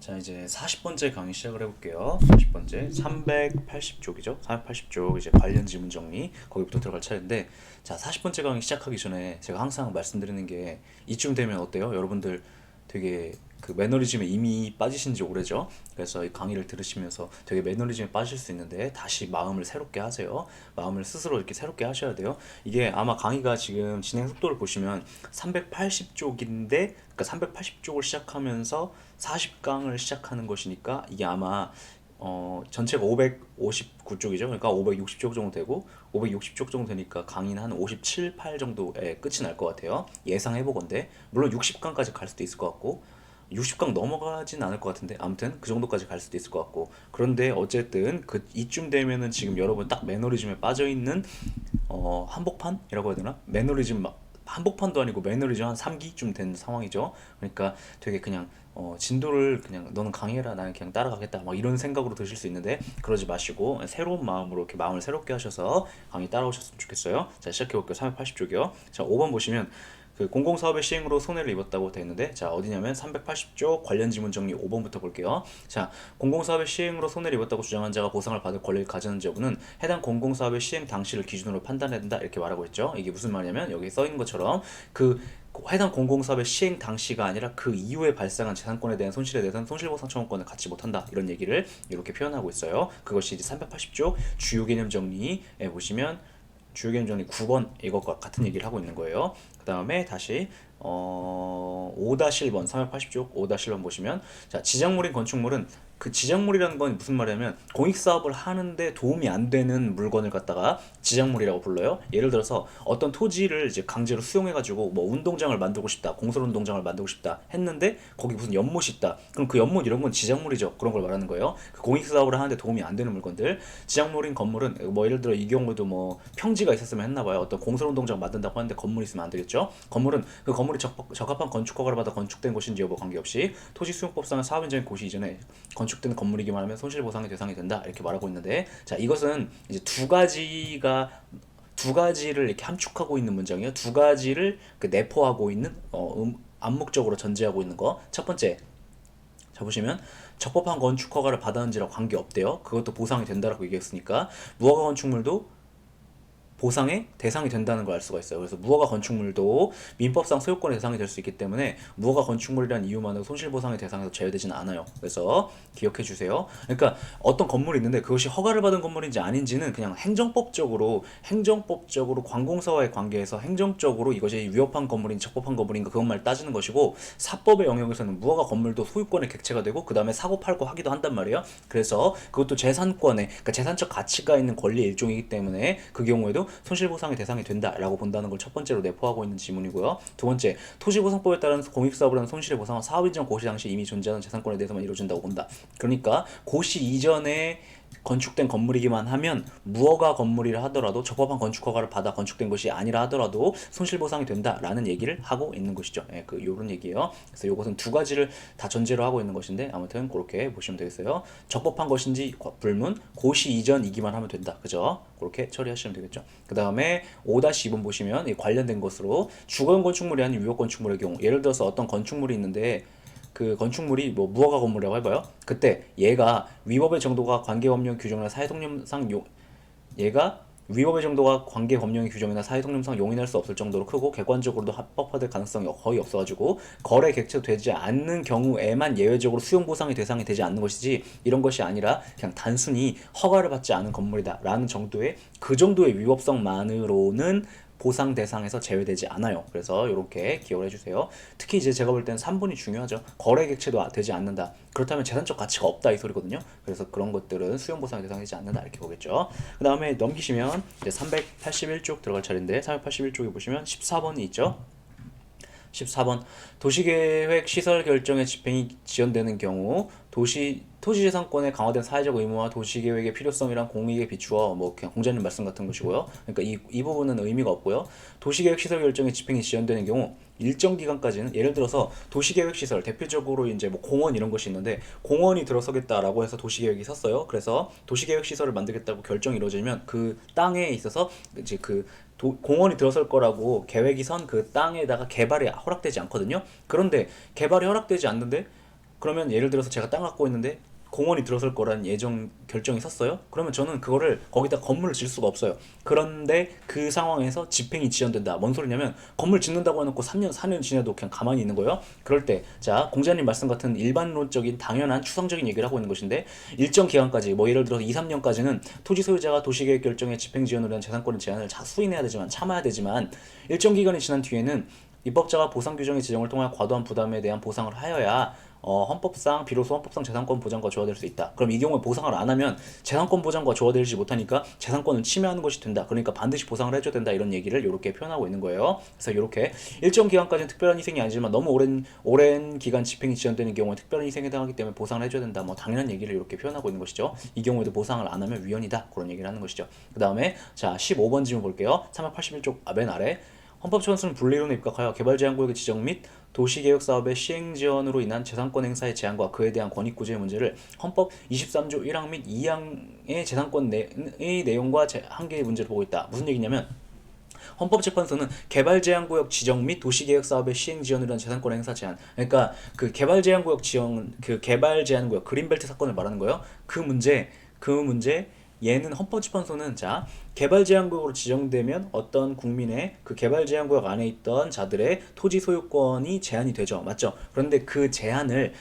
자, 이제 40번째 강의 시작을 해볼게요. 40번째 380쪽이죠. 380쪽 이제 관련 지문 정리 거기부터 들어갈 차례인데, 자, 40번째 강의 시작하기 전에 제가 항상 말씀드리는 게, 이쯤 되면 어때요? 여러분들 되게 그 매너리즘에 이미 빠지신 지 오래죠. 그래서 이 강의를 들으시면서 되게 매너리즘에 빠질 수 있는데, 다시 마음을 새롭게 하세요. 마음을 스스로 이렇게 새롭게 하셔야 돼요. 이게 아마 강의가 지금 진행 속도를 보시면 380쪽인데, 그러니까 380쪽을 시작하면서 40강을 시작하는 것이니까, 이게 아마 전체가 559쪽이죠. 그러니까 560쪽 정도 되고, 560쪽 정도 되니까 강의는 한 57, 8 정도에 끝이 날 것 같아요. 예상해보건데, 물론 60강까지 갈 수도 있을 것 같고, 60강 넘어가진 않을 것 같은데, 아무튼 그 정도까지 갈 수도 있을 것 같고. 그런데 어쨌든 그 이쯤 되면은 지금 여러분 딱 매너리즘에 빠져 있는 한복판이라고 해야 되나? 매너리즘 한복판도 아니고 매너리즘 한 3기쯤 된 상황이죠. 그러니까 되게 그냥 진도를 그냥 너는 강해라 나는 그냥 따라가겠다 막 이런 생각으로 드실 수 있는데, 그러지 마시고 새로운 마음으로 이렇게 마음을 새롭게 하셔서 강의 따라오셨으면 좋겠어요. 자, 시작해 볼게요. 380쪽이요. 자, 5번 보시면 그 공공사업의 시행으로 손해를 입었다고 되어 있는데, 자, 어디냐면 380쪽 관련 지문 정리 5번부터 볼게요. 자, 공공사업의 시행으로 손해를 입었다고 주장한 자가 보상을 받을 권리를 가졌는지 여부는 해당 공공사업의 시행 당시를 기준으로 판단해야 된다, 이렇게 말하고 있죠. 이게 무슨 말이냐면, 여기 써 있는 것처럼 그 해당 공공사업의 시행 당시가 아니라 그 이후에 발생한 재산권에 대한 손실에 대해서는 손실보상 청구권을 갖지 못한다, 이런 얘기를 이렇게 표현하고 있어요. 그것이 이제 380쪽 주요개념 정리에 보시면 주요개념 정리 9번 이것과 같은 얘기를 하고 있는 거예요. 그 다음에 다시 5-1번 380쪽 5-1번 보시면, 자, 지정물인 건축물은, 그 지정물이라는 건 무슨 말이냐면 공익사업을 하는데 도움이 안 되는 물건을 갖다가 지정물이라고 불러요. 예를 들어서 어떤 토지를 이제 강제로 수용해가지고 뭐 운동장을 만들고 싶다, 공설운동장을 만들고 싶다 했는데 거기 무슨 연못이 있다. 그럼 그 연못 이런 건 지정물이죠. 그런 걸 말하는 거예요. 그 공익사업을 하는데 도움이 안 되는 물건들. 지정물인 건물은 뭐 예를 들어 이 경우도 뭐 평지가 있었으면 했나봐요. 어떤 공설운동장 만든다고 하는데 건물이 있으면 안 되겠죠. 건물은 그 건물이 적합한 건축 허가를 받아 건축된 곳인지 여부 관계없이 토지 수용법상의 사업 인정인 고시 이전에 건축된 건물이기만 하면 손실보상의 대상이 된다, 이렇게 말하고 있는데, 자, 이것은 이제 두 가지를 이렇게 함축하고 있는 문장이에요. 두 가지를 그 내포하고 있는 암묵적으로 전제하고 있는 거. 첫 번째, 자, 보시면 적법한 건축 허가를 받았는지랑 관계없대요. 그것도 보상이 된다라고 얘기했으니까 무허가 건축물도 보상의 대상이 된다는 걸 알 수가 있어요. 그래서 무허가 건축물도 민법상 소유권의 대상이 될 수 있기 때문에 무허가 건축물이라는 이유만으로 손실보상의 대상에서 제외되지는 않아요. 그래서 기억해 주세요. 그러니까 어떤 건물이 있는데 그것이 허가를 받은 건물인지 아닌지는 그냥 행정법적으로 관공서와의 관계에서 행정적으로 이것이 위협한 건물인지 적법한 건물인가 그것만 따지는 것이고, 사법의 영역에서는 무허가 건물도 소유권의 객체가 되고 그 다음에 사고 팔고 하기도 한단 말이에요. 그래서 그것도 재산권에, 그러니까 재산적 가치가 있는 권리의 일종이기 때문에 그 경우에도 손실보상의 대상이 된다라고 본다는 걸 첫 번째로 내포하고 있는 지문이고요. 두 번째, 토지보상법에 따른 공익사업을 하는 손실의 보상은 사업인정 고시 당시 이미 존재하는 재산권에 대해서만 이루어진다고 본다. 그러니까 고시 이전에 건축된 건물이기만 하면 무허가 건물이라 하더라도 적법한 건축 허가를 받아 건축된 것이 아니라 하더라도 손실보상이 된다라는 얘기를 하고 있는 것이죠. 예, 그 요런 얘기예요. 그래서 요것은 두 가지를 다 전제로 하고 있는 것인데, 아무튼 그렇게 보시면 되겠어요. 적법한 것인지 불문, 고시 이전이기만 하면 된다. 그죠? 그렇게 처리하시면 되겠죠. 그 다음에 5-2번 보시면 이 관련된 것으로 주거용 건축물이 아닌 유효 건축물의 경우, 예를 들어서 어떤 건축물이 있는데 그 건축물이 뭐 무허가 건물이라고 해봐요. 그때 얘가 위법의 정도가 관계법령 규정이나 사회동념상 얘가 위법의 정도가 관계법령의 규정이나 사회동념상 용인할 수 없을 정도로 크고 객관적으로도 합법화될 가능성이 거의 없어가지고 거래 객체되지 않는 경우에만 예외적으로 수용보상의 대상이 되지 않는 것이지, 이런 것이 아니라 그냥 단순히 허가를 받지 않은 건물이다 라는 정도의, 그 정도의 위법성만으로는 보상 대상에서 제외되지 않아요. 그래서 이렇게 기억을 해주세요. 특히 이제 제가 볼 때는 3번이 중요하죠. 거래 객체도 되지 않는다. 그렇다면 재산적 가치가 없다, 이 소리거든요. 그래서 그런 것들은 수용 보상의 대상이 되지 않는다, 이렇게 보겠죠. 그 다음에 넘기시면 이제 381쪽 들어갈 차례인데, 381쪽에 보시면 14번이 있죠. 14번, 도시계획 시설 결정의 집행이 지연되는 경우 토지재산권의 강화된 사회적 의무와 도시계획의 필요성이란 공익에 비추어, 뭐 그냥 공자님 말씀 같은 것이고요. 그러니까 이 부분은 의미가 없고요. 도시계획 시설 결정의 집행이 지연되는 경우 일정 기간까지는, 예를 들어서 도시계획 시설 대표적으로 이제 뭐 공원 이런 것이 있는데, 공원이 들어서겠다라고 해서 도시계획이 섰어요. 그래서 도시계획 시설을 만들겠다고 결정이 이루어지면 그 땅에 있어서 이제 그 공원이 들어설 거라고 계획이 선 그 땅에다가 개발이 허락되지 않거든요. 그런데 개발이 허락되지 않는데 그러면 예를 들어서 제가 땅 갖고 있는데 공원이 들어설 거라는 예정 결정이 섰어요. 그러면 저는 그거를 거기다 건물을 질 수가 없어요. 그런데 그 상황에서 집행이 지연된다. 뭔 소리냐면 건물 짓는다고 해놓고 3년 4년 지나도 그냥 가만히 있는 거예요. 그럴 때 자, 공자님 말씀 같은 일반론적인 당연한 추상적인 얘기를 하고 있는 것인데, 일정 기간까지 뭐 예를 들어서 2, 3년까지는 토지 소유자가 도시계획 결정에 집행 지연을 위한 재산권의 제한을 수인해야 되지만, 참아야 되지만, 일정 기간이 지난 뒤에는 입법자가 보상 규정의 지정을 통하여 과도한 부담에 대한 보상을 하여야 헌법상 비로소 헌법상 재산권 보장과 조화될 수 있다. 그럼 이 경우에 보상을 안 하면 재산권 보장과 조화되지 못하니까 재산권을 침해하는 것이 된다. 그러니까 반드시 보상을 해줘야 된다. 이런 얘기를 이렇게 표현하고 있는 거예요. 그래서 이렇게 일정 기간까지는 특별한 희생이 아니지만 너무 오랜 기간 집행이 지연되는 경우에 특별한 희생에 해당하기 때문에 보상을 해줘야 된다. 뭐 당연한 얘기를 이렇게 표현하고 있는 것이죠. 이 경우에도 보상을 안 하면 위헌이다. 그런 얘기를 하는 것이죠. 그 다음에 자 15번 질문 볼게요. 381쪽 맨 아래 헌법재판소는 분리론에 입각하여 개발제한구역의 지정 및 도시개혁사업의 시행지연으로 인한 재산권 행사의 제한과 그에 대한 권익구제의 문제를 헌법 23조 1항 및 2항의 재산권의 내용과 한계의 문제를 보고 있다. 무슨 얘기냐면 헌법재판소는 개발제한구역 지정 및 도시개혁사업의 시행지연으로 인한 재산권 행사 제한, 그러니까 그 개발제한구역 지정, 그 개발제한구역 그린벨트 사건을 말하는 거예요. 그 문제 얘는 헌법재판소는 자 개발제한구역으로 지정되면 어떤 국민의 그 개발제한구역 안에 있던 자들의 토지 소유권이 제한이 되죠, 맞죠? 그런데 그 제한을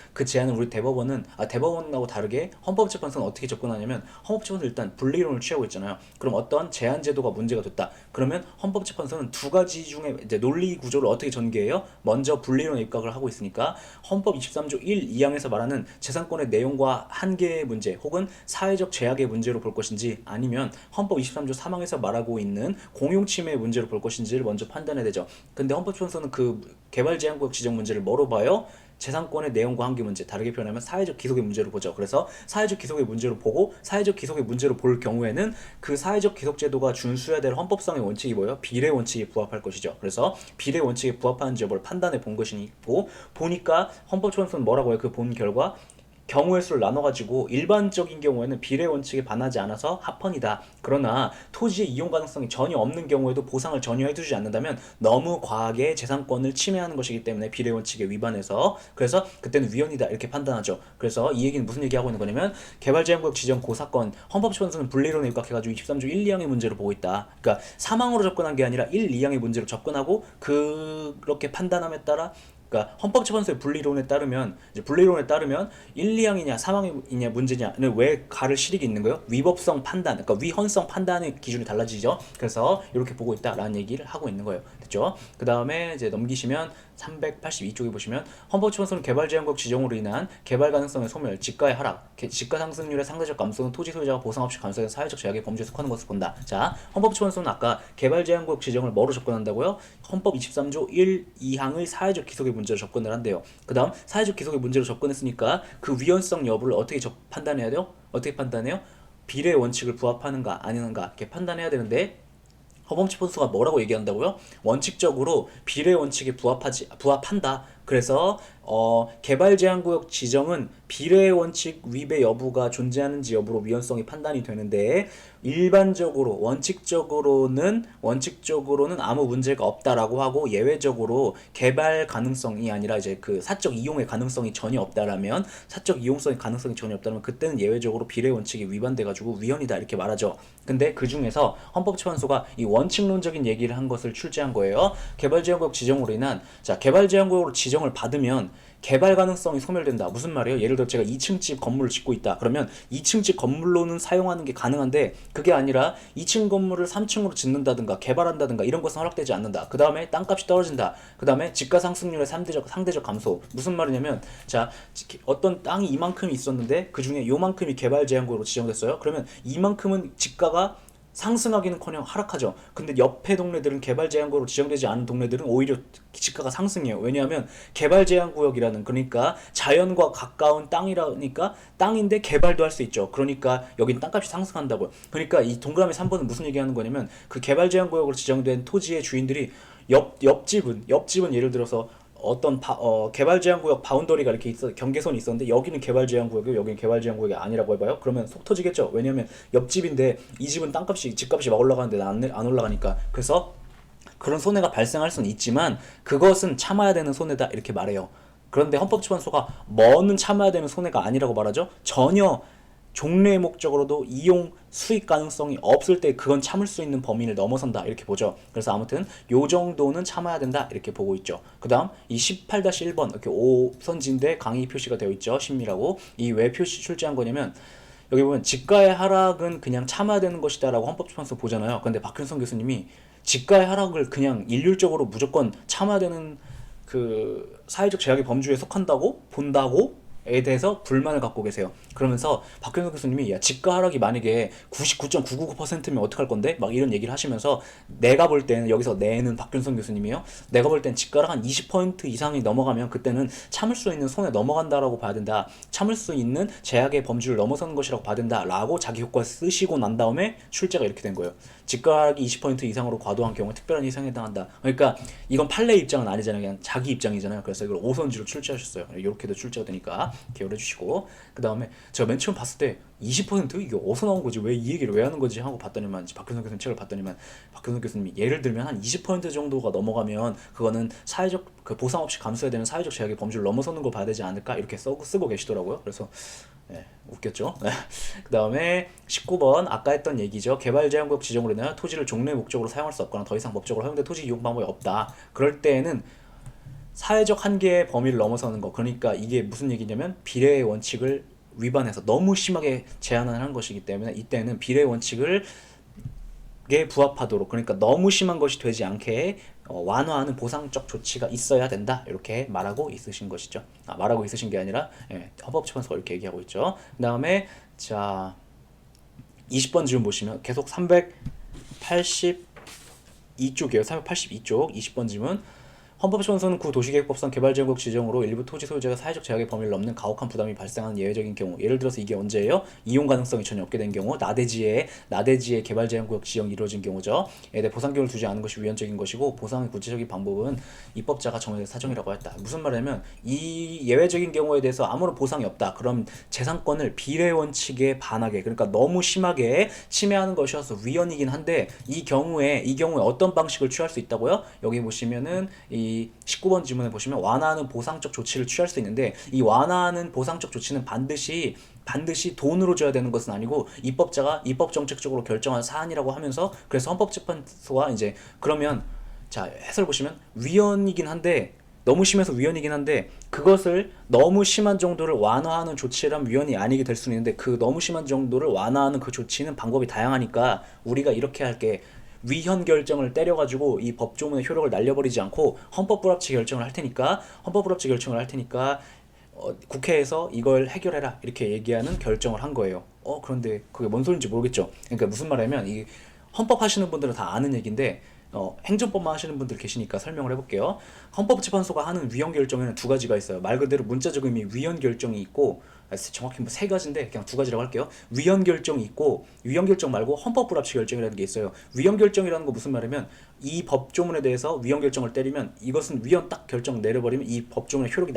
우리 대법원하고 다르게 헌법재판소는 어떻게 접근하냐면, 헌법재판소 일단 분리론을 취하고 있잖아요. 그럼 어떤 제한 제도가 문제가 됐다. 그러면 헌법재판소는 두 가지 중에 이제 논리 구조를 어떻게 전개해요? 먼저 분리론에 입각을 하고 있으니까 헌법 23조 1, 2항에서 말하는 재산권의 내용과 한계의 문제 혹은 사회적 제약의 문제로 볼 것인지, 아니면 헌법 23조 3항에서 말하고 있는 공용침해의 문제로 볼 것인지를 먼저 판단해야 되죠. 근데 헌법재판소는 그 개발제한구역 지정 문제를 뭐로 봐요? 재산권의 내용과 한계 문제, 다르게 표현하면 사회적 기속의 문제로 보죠. 그래서 사회적 기속의 문제로 보고, 사회적 기속의 문제로 볼 경우에는 그 사회적 기속 제도가 준수해야 될 헌법상의 원칙이 뭐예요? 비례 원칙에 부합할 것이죠. 그래서 비례 원칙에 부합하는지 여부를 판단해 본 것이고, 보니까 헌법재판소는 뭐라고 해요? 그 본 결과 경우의 수를 나눠가지고 일반적인 경우에는 비례 원칙에 반하지 않아서 합헌이다. 그러나 토지의 이용 가능성이 전혀 없는 경우에도 보상을 전혀 해주지 않는다면 너무 과하게 재산권을 침해하는 것이기 때문에 비례 원칙에 위반해서, 그래서 그때는 위헌이다 이렇게 판단하죠. 그래서 이 얘기는 무슨 얘기하고 있는 거냐면, 개발제한구역 지정 고사건 헌법재판소는 분리론에 입각해가지고 23조 1, 2항의 문제로 보고 있다. 그러니까 사망으로 접근한 게 아니라 1, 2항의 문제로 접근하고, 그렇게 판단함에 따라, 그러니까 헌법재판소의 분리론에 따르면 1, 2항이냐 3항이냐 문제냐는 왜 가를 실익이 있는 거예요? 위법성 판단, 그러니까 위헌성 판단의 기준이 달라지죠. 그래서 이렇게 보고 있다라는 얘기를 하고 있는 거예요. 됐죠? 그 다음에 이제 넘기시면 382쪽에 보시면 헌법재판소는 개발제한구역 지정으로 인한 개발 가능성의 소멸, 지가의 하락, 지가 상승률의 상대적 감소는 토지 소유자가 보상 없이 감수된 사회적 제약의 범죄에 속하는 것을 본다. 자, 헌법재판소는 아까 개발제한구역 지정을 뭐로 접근한다고요? 헌법 23조 1, 2항의 사회적 기속의 문제로 접근을 한대요. 그 다음 사회적 기속의 문제로 접근했으니까 그 위헌성 여부를 어떻게 판단해야 돼요? 어떻게 판단해요? 비례 원칙을 부합하는가 아니는가 이렇게 판단해야 되는데, 헌법재판소가 뭐라고 얘기한다고요? 원칙적으로 비례 원칙에 부합한다. 그래서 개발제한구역 지정은 비례 원칙 위배 여부가 존재하는지 여부로 위헌성이 판단이 되는데, 일반적으로 원칙적으로는 아무 문제가 없다라고 하고, 예외적으로 개발 가능성이 아니라 이제 그 사적 이용의 가능성이 전혀 없다라면, 그때는 예외적으로 비례 원칙이 위반돼 가지고 위헌이다 이렇게 말하죠. 근데 그 중에서 헌법재판소가 이 원칙론적인 얘기를 한 것을 출제한 거예요. 개발제한구역 지정으로 인한, 자, 개발제한구역으로 지정을 받으면 개발 가능성이 소멸된다. 무슨 말이에요? 예를 들어 제가 2층 집 건물을 짓고 있다. 그러면 2층 집 건물로는 사용하는 게 가능한데, 그게 아니라 2층 건물을 3층으로 짓는다든가 개발한다든가 이런 것은 허락되지 않는다. 그 다음에 땅값이 떨어진다. 그 다음에 지가 상승률의 상대적 감소. 무슨 말이냐면, 자, 어떤 땅이 이만큼이 있었는데 그 중에 요만큼이 개발 제한구역으로 지정됐어요. 그러면 이만큼은 지가가 상승하기는커녕 하락하죠. 근데 옆에 동네들은 개발제한구역으로 지정되지 않은 동네들은 오히려 지가가 상승해요. 왜냐하면 개발제한구역이라는, 그러니까 자연과 가까운 땅이라니까 땅인데 개발도 할 수 있죠. 그러니까 여긴 땅값이 상승한다고요. 그러니까 이 동그라미 3번은 무슨 얘기하는 거냐면, 그 개발제한구역으로 지정된 토지의 주인들이 옆집은 예를 들어서 어떤 개발제한구역 바운더리가 이렇게 경계선이 있었는데, 여기는 개발제한구역이고 여기는 개발제한구역이 아니라고 해봐요. 그러면 속 터지겠죠. 왜냐면 옆집인데 이 집은 집값이 막 올라가는데 안 올라가니까. 그래서 그런 손해가 발생할 수는 있지만 그것은 참아야 되는 손해다 이렇게 말해요. 그런데 헌법재판소가 뭐는 참아야 되는 손해가 아니라고 말하죠. 전혀 종래의 목적으로도 이용 수익 가능성이 없을 때 그건 참을 수 있는 범위를 넘어선다 이렇게 보죠. 그래서 아무튼 요 정도는 참아야 된다 이렇게 보고 있죠. 그 다음 이 18-1번 이렇게 5선지인데 강의 표시가 되어 있죠. 심리라고. 이 왜 표시 출제한 거냐면 여기 보면 지가의 하락은 그냥 참아야 되는 것이다 라고 헌법재판소 보잖아요. 근데 박현성 교수님이 지가의 하락을 그냥 일률적으로 무조건 참아야 되는 그 사회적 제약의 범주에 속한다고 본다고 에 대해서 불만을 갖고 계세요. 그러면서 박현석 교수님이 야 지가 하락이 만약에 99.999%면 어떡할 건데? 막 이런 얘기를 하시면서 내가 볼 때는 여기서 내는 박현석 교수님이요. 내가 볼 땐 지가 하락 한 20% 이상이 넘어가면 그때는 참을 수 있는 손에 넘어간다라고 봐야 된다. 참을 수 있는 제약의 범주를 넘어서는 것이라고 봐야 된다라고 자기 효과 쓰시고 난 다음에 출제가 이렇게 된 거예요. 지가 하락이 20% 이상으로 과도한 경우에 특별한 희생에 해당한다. 그러니까 이건 판례 입장은 아니잖아요. 그냥 자기 입장이잖아요. 그래서 이걸 5선지로 출제하셨어요. 이렇게도 출제가 되니까 기억을 해주시고 그 다음에 제가 맨 처음 봤을 때 20% 이게 어디서 나온 거지? 왜 이 얘기를 왜 하는 거지? 하고 봤더니만 박현석 교수님 책을 봤더니만 박현석 교수님이 예를 들면 한 20% 정도가 넘어가면 그거는 사회적 그 보상 없이 감수해야 되는 사회적 제약의 범주를 넘어서는 걸 봐야 되지 않을까? 이렇게 쓰고 계시더라고요. 그래서 네, 웃겼죠. 그 다음에 19번 아까 했던 얘기죠. 개발제한구역 지정으로 인하여 토지를 종래 목적으로 사용할 수 없거나 더 이상 법적으로 허용된 토지 이용 방법이 없다. 그럴 때에는 사회적 한계의 범위를 넘어서는 거. 그러니까 이게 무슨 얘기냐면 비례의 원칙을 위반해서 너무 심하게 제한을 한 것이기 때문에 이때는 비례의 원칙을 에 부합하도록 그러니까 너무 심한 것이 되지 않게 완화하는 보상적 조치가 있어야 된다 이렇게 말하고 있으신 것이죠. 말하고 있으신 게 아니라 헌법재판소가 이렇게 얘기하고 있죠. 그 다음에 자 20번 질문 보시면 계속 382쪽이에요. 382쪽 20번 질문. 헌법재판소는 구도시계획법상 개발지역구역 지정으로 일부 토지 소유자가 사회적 제약의 범위를 넘는 가혹한 부담이 발생하는 예외적인 경우, 예를 들어서 이게 언제예요? 이용 가능성이 전혀 없게 된 경우, 나대지에 개발제한구역 지정이 이루어진 경우죠. 에 대해 보상금을 두지 않은 것이 위헌적인 것이고 보상의 구체적인 방법은 입법자가 정해야 될 사정이라고 했다. 무슨 말이냐면 이 예외적인 경우에 대해서 아무런 보상이 없다. 그럼 재산권을 비례 원칙에 반하게 그러니까 너무 심하게 침해하는 것이어서 위헌이긴 한데 이 경우에 어떤 방식을 취할 수 있다고요? 여기 보시면은 이 19번 질문에 보시면 완화하는 보상적 조치를 취할 수 있는데 이 완화하는 보상적 조치는 반드시 돈으로 줘야 되는 것은 아니고 입법자가 입법정책적으로 결정한 사안이라고 하면서 그래서 헌법재판소가 이제 그러면 자 해설 보시면 위헌이긴 한데 너무 심해서 위헌이긴 한데 그것을 너무 심한 정도를 완화하는 조치라면 위헌이 아니게 될 수는 있는데 그 너무 심한 정도를 완화하는 그 조치는 방법이 다양하니까 우리가 이렇게 할게 위헌 결정을 때려가지고 이 법조문의 효력을 날려버리지 않고 헌법 불합치 결정을 할 테니까 국회에서 이걸 해결해라 이렇게 얘기하는 결정을 한 거예요. 그런데 그게 뭔 소린지 모르겠죠. 그러니까 무슨 말이냐면 이 헌법 하시는 분들은 다 아는 얘기인데 행정법만 하시는 분들 계시니까 설명을 해볼게요. 헌법재판소가 하는 위헌 결정에는 두 가지가 있어요. 말 그대로 문자적 의미 위헌 결정이 있고 정확히 뭐 세 가지인데 그냥 두 가지라고 할게요. 위헌 결정이 있고 위헌 결정 말고 헌법 불합치 결정이라는 게 있어요. 위헌 결정이라는 거 무슨 말이면 이 법조문에 대해서 위헌 결정을 때리면 이것은 위헌 딱 결정 내려버리면 이 법조문의 효력이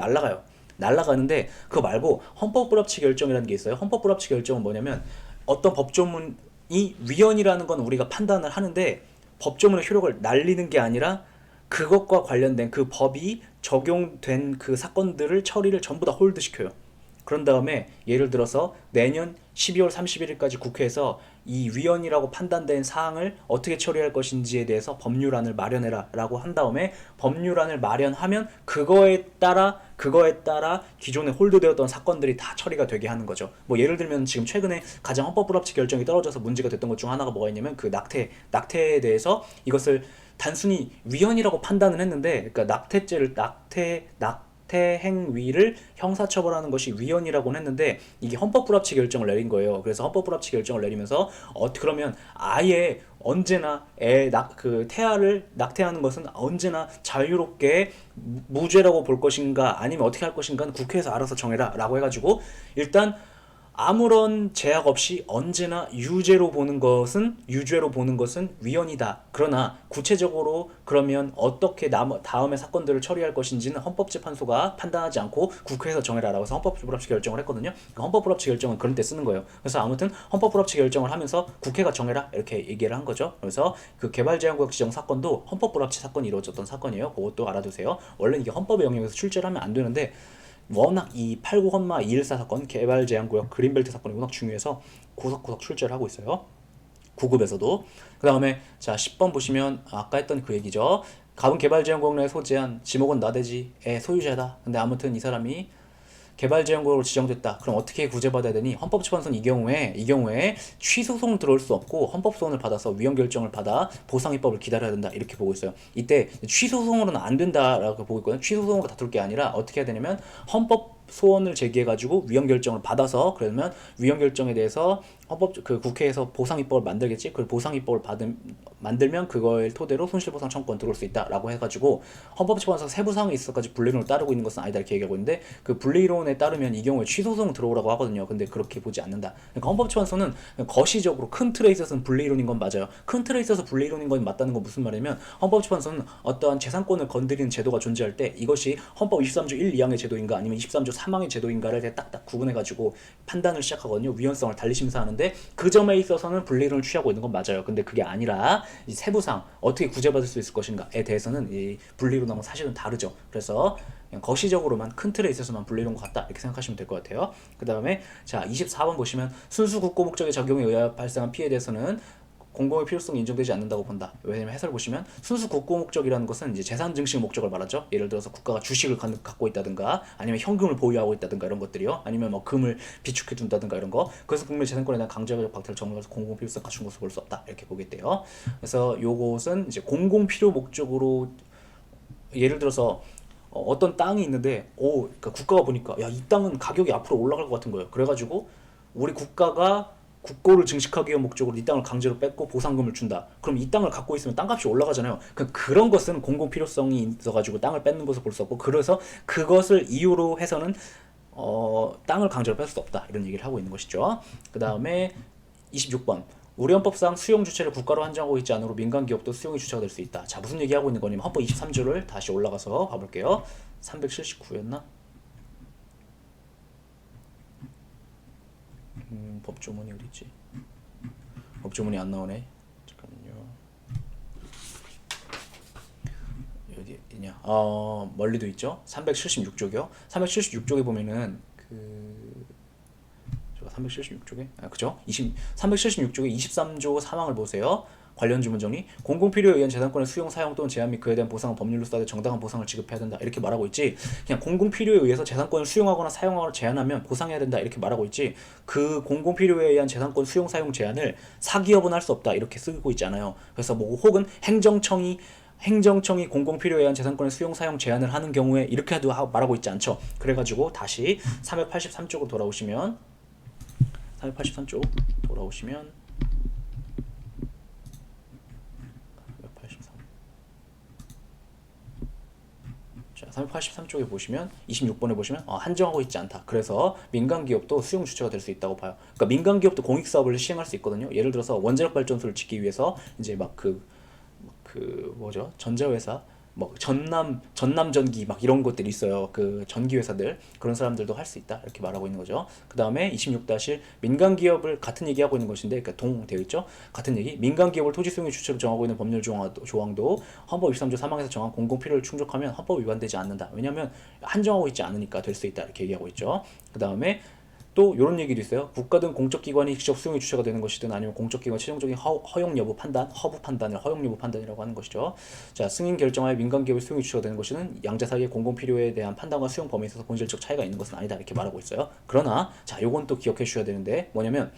날아가는데 그거 말고 헌법 불합치 결정이라는 게 있어요. 헌법 불합치 결정은 뭐냐면 어떤 법조문이 위헌이라는 건 우리가 판단을 하는데 법조문의 효력을 날리는 게 아니라 그것과 관련된 그 법이 적용된 그 사건들을 처리를 전부 다 홀드시켜요. 그런 다음에 예를 들어서 내년 12월 31일까지 국회에서 이 위헌이라고 판단된 사항을 어떻게 처리할 것인지에 대해서 법률안을 마련해라 라고 한 다음에 법률안을 마련하면 그거에 따라 기존에 홀드되었던 사건들이 다 처리가 되게 하는 거죠. 뭐 예를 들면 지금 최근에 가장 헌법 불합치 결정이 떨어져서 문제가 됐던 것 중 하나가 뭐가 있냐면 그 낙태에 대해서 이것을 단순히 위헌이라고 판단을 했는데 그러니까 낙태 행위를 형사처벌하는 것이 위헌이라고 했는데 이게 헌법 불합치 결정을 내린 거예요. 그래서 헌법 불합치 결정을 내리면서 그러면 아예 언제나 태아를 낙태하는 것은 언제나 자유롭게 무죄라고 볼 것인가 아니면 어떻게 할 것인가는 국회에서 알아서 정해라 라고 해가지고 일단 아무런 제약 없이 언제나 유죄로 보는 것은 위헌이다. 그러나 구체적으로 그러면 어떻게 다음의 사건들을 처리할 것인지는 헌법재판소가 판단하지 않고 국회에서 정해라라고 해서 헌법불합치 결정을 했거든요. 그러니까 헌법불합치 결정은 그런 때 쓰는 거예요. 그래서 아무튼 헌법불합치 결정을 하면서 국회가 정해라 이렇게 얘기를 한 거죠. 그래서 그 개발제한구역 지정 사건도 헌법불합치 사건이 이루어졌던 사건이에요. 그것도 알아두세요. 원래 이게 헌법의 영역에서 출제를 하면 안 되는데 워낙 이 89, 214 사건, 개발제한구역 그린벨트 사건이 워낙 중요해서 구석구석 출제를 하고 있어요. 9급에서도. 그 다음에 자 10번 보시면 아까 했던 그 얘기죠. 가분개발제한구역 내에 소재한 지목은 나대지의 소유자다. 근데 아무튼 이 사람이 개발제한구역으로 지정됐다. 그럼 어떻게 구제받아야 되니? 헌법재판소는 이 경우에 취소송을 들어올 수 없고 헌법소원을 받아서 위헌 결정을 받아 보상입법을 기다려야 된다. 이렇게 보고 있어요. 이때 취소송으로는 안 된다라고 보고 있거든요. 취소송으로 다툴 게 아니라 어떻게 해야 되냐면 헌법 소원을 제기해가지고 위헌 결정을 받아서 그러면 위헌 결정에 대해서 국회에서 보상 입법을 만들겠지. 그 보상 입법을 만들면 그걸 토대로 손실보상 청구권 들어올 수 있다라고 해가지고 헌법재판소 세부 사항에 있어까지 분리론을 따르고 있는 것은 아니다 이렇게 얘기하고 있는데 그 분리론에 따르면 이 경우에 취소송 들어오라고 하거든요. 근데 그렇게 보지 않는다. 그러니까 헌법재판소는 거시적으로 큰 틀에 있어서는 분리론인 건 맞아요. 큰 틀에 있어서 분리론인 건 맞다는 건 무슨 말이냐면 헌법재판소는 어떠한 재산권을 건드리는 제도가 존재할 때 이것이 헌법 23조 1, 2항의 제도인가 아니면 23조 3항의 제도인가를 딱딱 구분해가지고 판단을 시작하거든요. 위헌성을 달리 심사하는데 그 점에 있어서는 분리론을 취하고 있는 건 맞아요. 근데 그게 아니라 이 세부상 어떻게 구제받을 수 있을 것인가에 대해서는 이 분리론하고 사실은 다르죠. 그래서 그냥 거시적으로만 큰 틀에 있어서만 분리론 것 같다 이렇게 생각하시면 될 것 같아요. 그 다음에 자 24번 보시면 순수 국고 목적의 작용에 의하여 발생한 피해에 대해서는 공공의 필요성이 인정되지 않는다고 본다. 왜냐면 해설 보시면 순수 국고 목적이라는 것은 이제 재산 증식 목적을 말하죠. 예를 들어서 국가가 주식을 갖고 있다든가 아니면 현금을 보유하고 있다든가 이런 것들이요. 아니면 뭐 금을 비축해 둔다든가 이런 거. 그래서 국민의 재산권에 대한 강제적 박탈을 정하면서 공공 필요성 갖춘 것으로 볼 수 없다. 이렇게 보겠대요. 그래서 요것은 이제 공공 필요 목적으로 예를 들어서 어떤 땅이 있는데 그러니까 국가가 보니까 야, 이 땅은 가격이 앞으로 올라갈 것 같은 거예요. 그래가지고 우리 국가가 국고를 증식하기 위한 목적으로 이 땅을 강제로 뺏고 보상금을 준다. 그럼 이 땅을 갖고 있으면 땅값이 올라가잖아요. 그런 것은 공공 필요성이 있어가지고 땅을 뺏는 것을 볼 수 없고 그래서 그것을 이유로 해서는 땅을 강제로 뺄 수 없다. 이런 얘기를 하고 있는 것이죠. 그 다음에 26번. 우리 헌법상 수용 주체를 국가로 한정하고 있지 않으므로 민간 기업도 수용의 주체가 될 수 있다. 자 무슨 얘기하고 있는 거냐면 헌법 23조를 다시 올라가서 봐볼게요. 379였나? 법조문이 어디 있지? 법조문이 안 나오네. 잠깐만요. 어디 있냐? 멀리도 있죠. 376조요. 376조에 보면은 376쪽에 그죠? 376쪽에 23조 3항을 보세요. 관련 주문 정리. 공공필요에 의한 재산권의 수용, 사용 또는 제한 및 그에 대한 보상은 법률로 따르 정당한 보상을 지급해야 된다. 이렇게 말하고 있지. 그냥 공공필요에 의해서 재산권을 수용하거나 사용하거나 제한하면 보상해야 된다. 이렇게 말하고 있지. 그 공공필요에 의한 재산권 수용, 사용 제한을 사기업은 할 수 없다. 이렇게 쓰고 있지 않아요. 그래서 뭐 혹은 행정청이 공공필요에 의한 재산권의 수용, 사용 제한을 하는 경우에 이렇게도 말하고 있지 않죠. 그래가지고 다시 383쪽으로 돌아오시면 383쪽 돌아오시면 383쪽에 보시면 26번에 보시면 한정하고 있지 않다. 그래서 민간기업도 수용 주체가 될 수 있다고 봐요. 그러니까 민간기업도 공익사업을 시행할 수 있거든요. 예를 들어서 원자력 발전소를 짓기 위해서 이제 막 뭐죠? 전자회사 뭐 전남전기 막 이런 것들이 있어요. 그 전기 회사들 그런 사람들도 할 수 있다 이렇게 말하고 있는 거죠. 그 다음에 26다시 민간 기업을 같은 얘기하고 있는 것인데 그러니까 동되어 있죠. 같은 얘기 민간 기업을 토지 수용의 주체로 정하고 있는 법률 조항도 헌법 23조 3항에서 정한 공공 필요를 충족하면 헌법 위반되지 않는다. 왜냐하면 한정하고 있지 않으니까 될 수 있다 이렇게 얘기하고 있죠. 그 다음에 또 이런 얘기도 있어요. 국가든 공적기관이 직접 수용의 주체가 되는 것이든 아니면 공적기관 최종적인 허용 여부 판단, 허부 판단을 허용 여부 판단이라고 하는 것이죠. 자, 승인 결정하에 민간기업의 수용의 주체가 되는 것은 양자 사이의 공공 필요에 대한 판단과 수용 범위에 있어서 본질적 차이가 있는 것은 아니다 이렇게 말하고 있어요. 그러나 자, 요건 또 기억해 주셔야 되는데 뭐냐면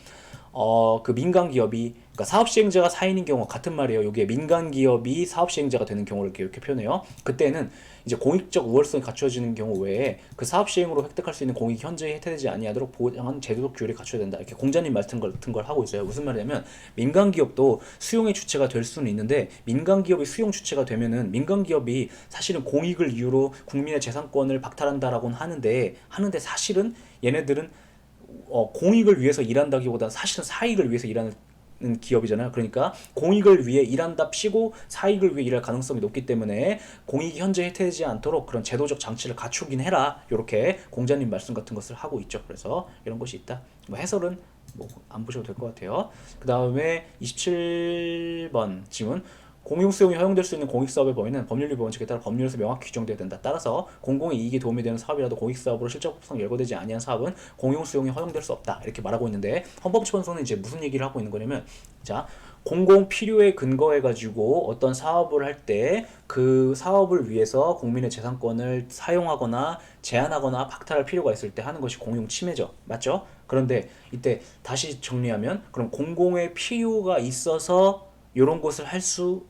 그 민간 기업이 그러니까 사업 시행자가 사인인 경우 같은 말이에요. 여기에 민간 기업이 사업 시행자가 되는 경우를 이렇게 표현해요. 그때는 이제 공익적 우월성이 갖춰지는 경우 외에 그 사업 시행으로 획득할 수 있는 공익이 현저히 혜택되지 아니하도록 보장한 제도적 규율이 갖춰야 된다. 이렇게 공자님 말씀 같은 걸 하고 있어요. 무슨 말이냐면 민간 기업도 수용의 주체가 될 수는 있는데 민간 기업이 수용 주체가 되면은 민간 기업이 사실은 공익을 이유로 국민의 재산권을 박탈한다라고는 하는데 사실은 얘네들은 공익을 위해서 일한다기보다는 사실은 사익을 위해서 일하는 기업이잖아요. 그러니까 공익을 위해 일한답시고 사익을 위해 일할 가능성이 높기 때문에 공익이 현재 혜택되지 않도록 그런 제도적 장치를 갖추긴 해라. 이렇게 공자님 말씀 같은 것을 하고 있죠. 그래서 이런 것이 있다. 뭐 해설은 뭐 안 보셔도 될 것 같아요. 그 다음에 27번 질문. 공용 수용이 허용될 수 있는 공익사업의 범위는 법률 원칙에 따라 법률에서 명확히 규정되어야 된다. 따라서 공공의 이익에 도움이 되는 사업이라도 공익사업으로 실적법상 열거되지 아니한 사업은 공용 수용이 허용될 수 없다. 이렇게 말하고 있는데 헌법재판소는 이제 무슨 얘기를 하고 있는 거냐면, 자, 공공 필요에 근거해 가지고 어떤 사업을 할 때 그 사업을 위해서 국민의 재산권을 사용하거나 제한하거나 박탈할 필요가 있을 때 하는 것이 공용 침해죠. 맞죠? 그런데 이때 다시 정리하면, 그럼 공공의 필요가 있어서 이런 것을 할 수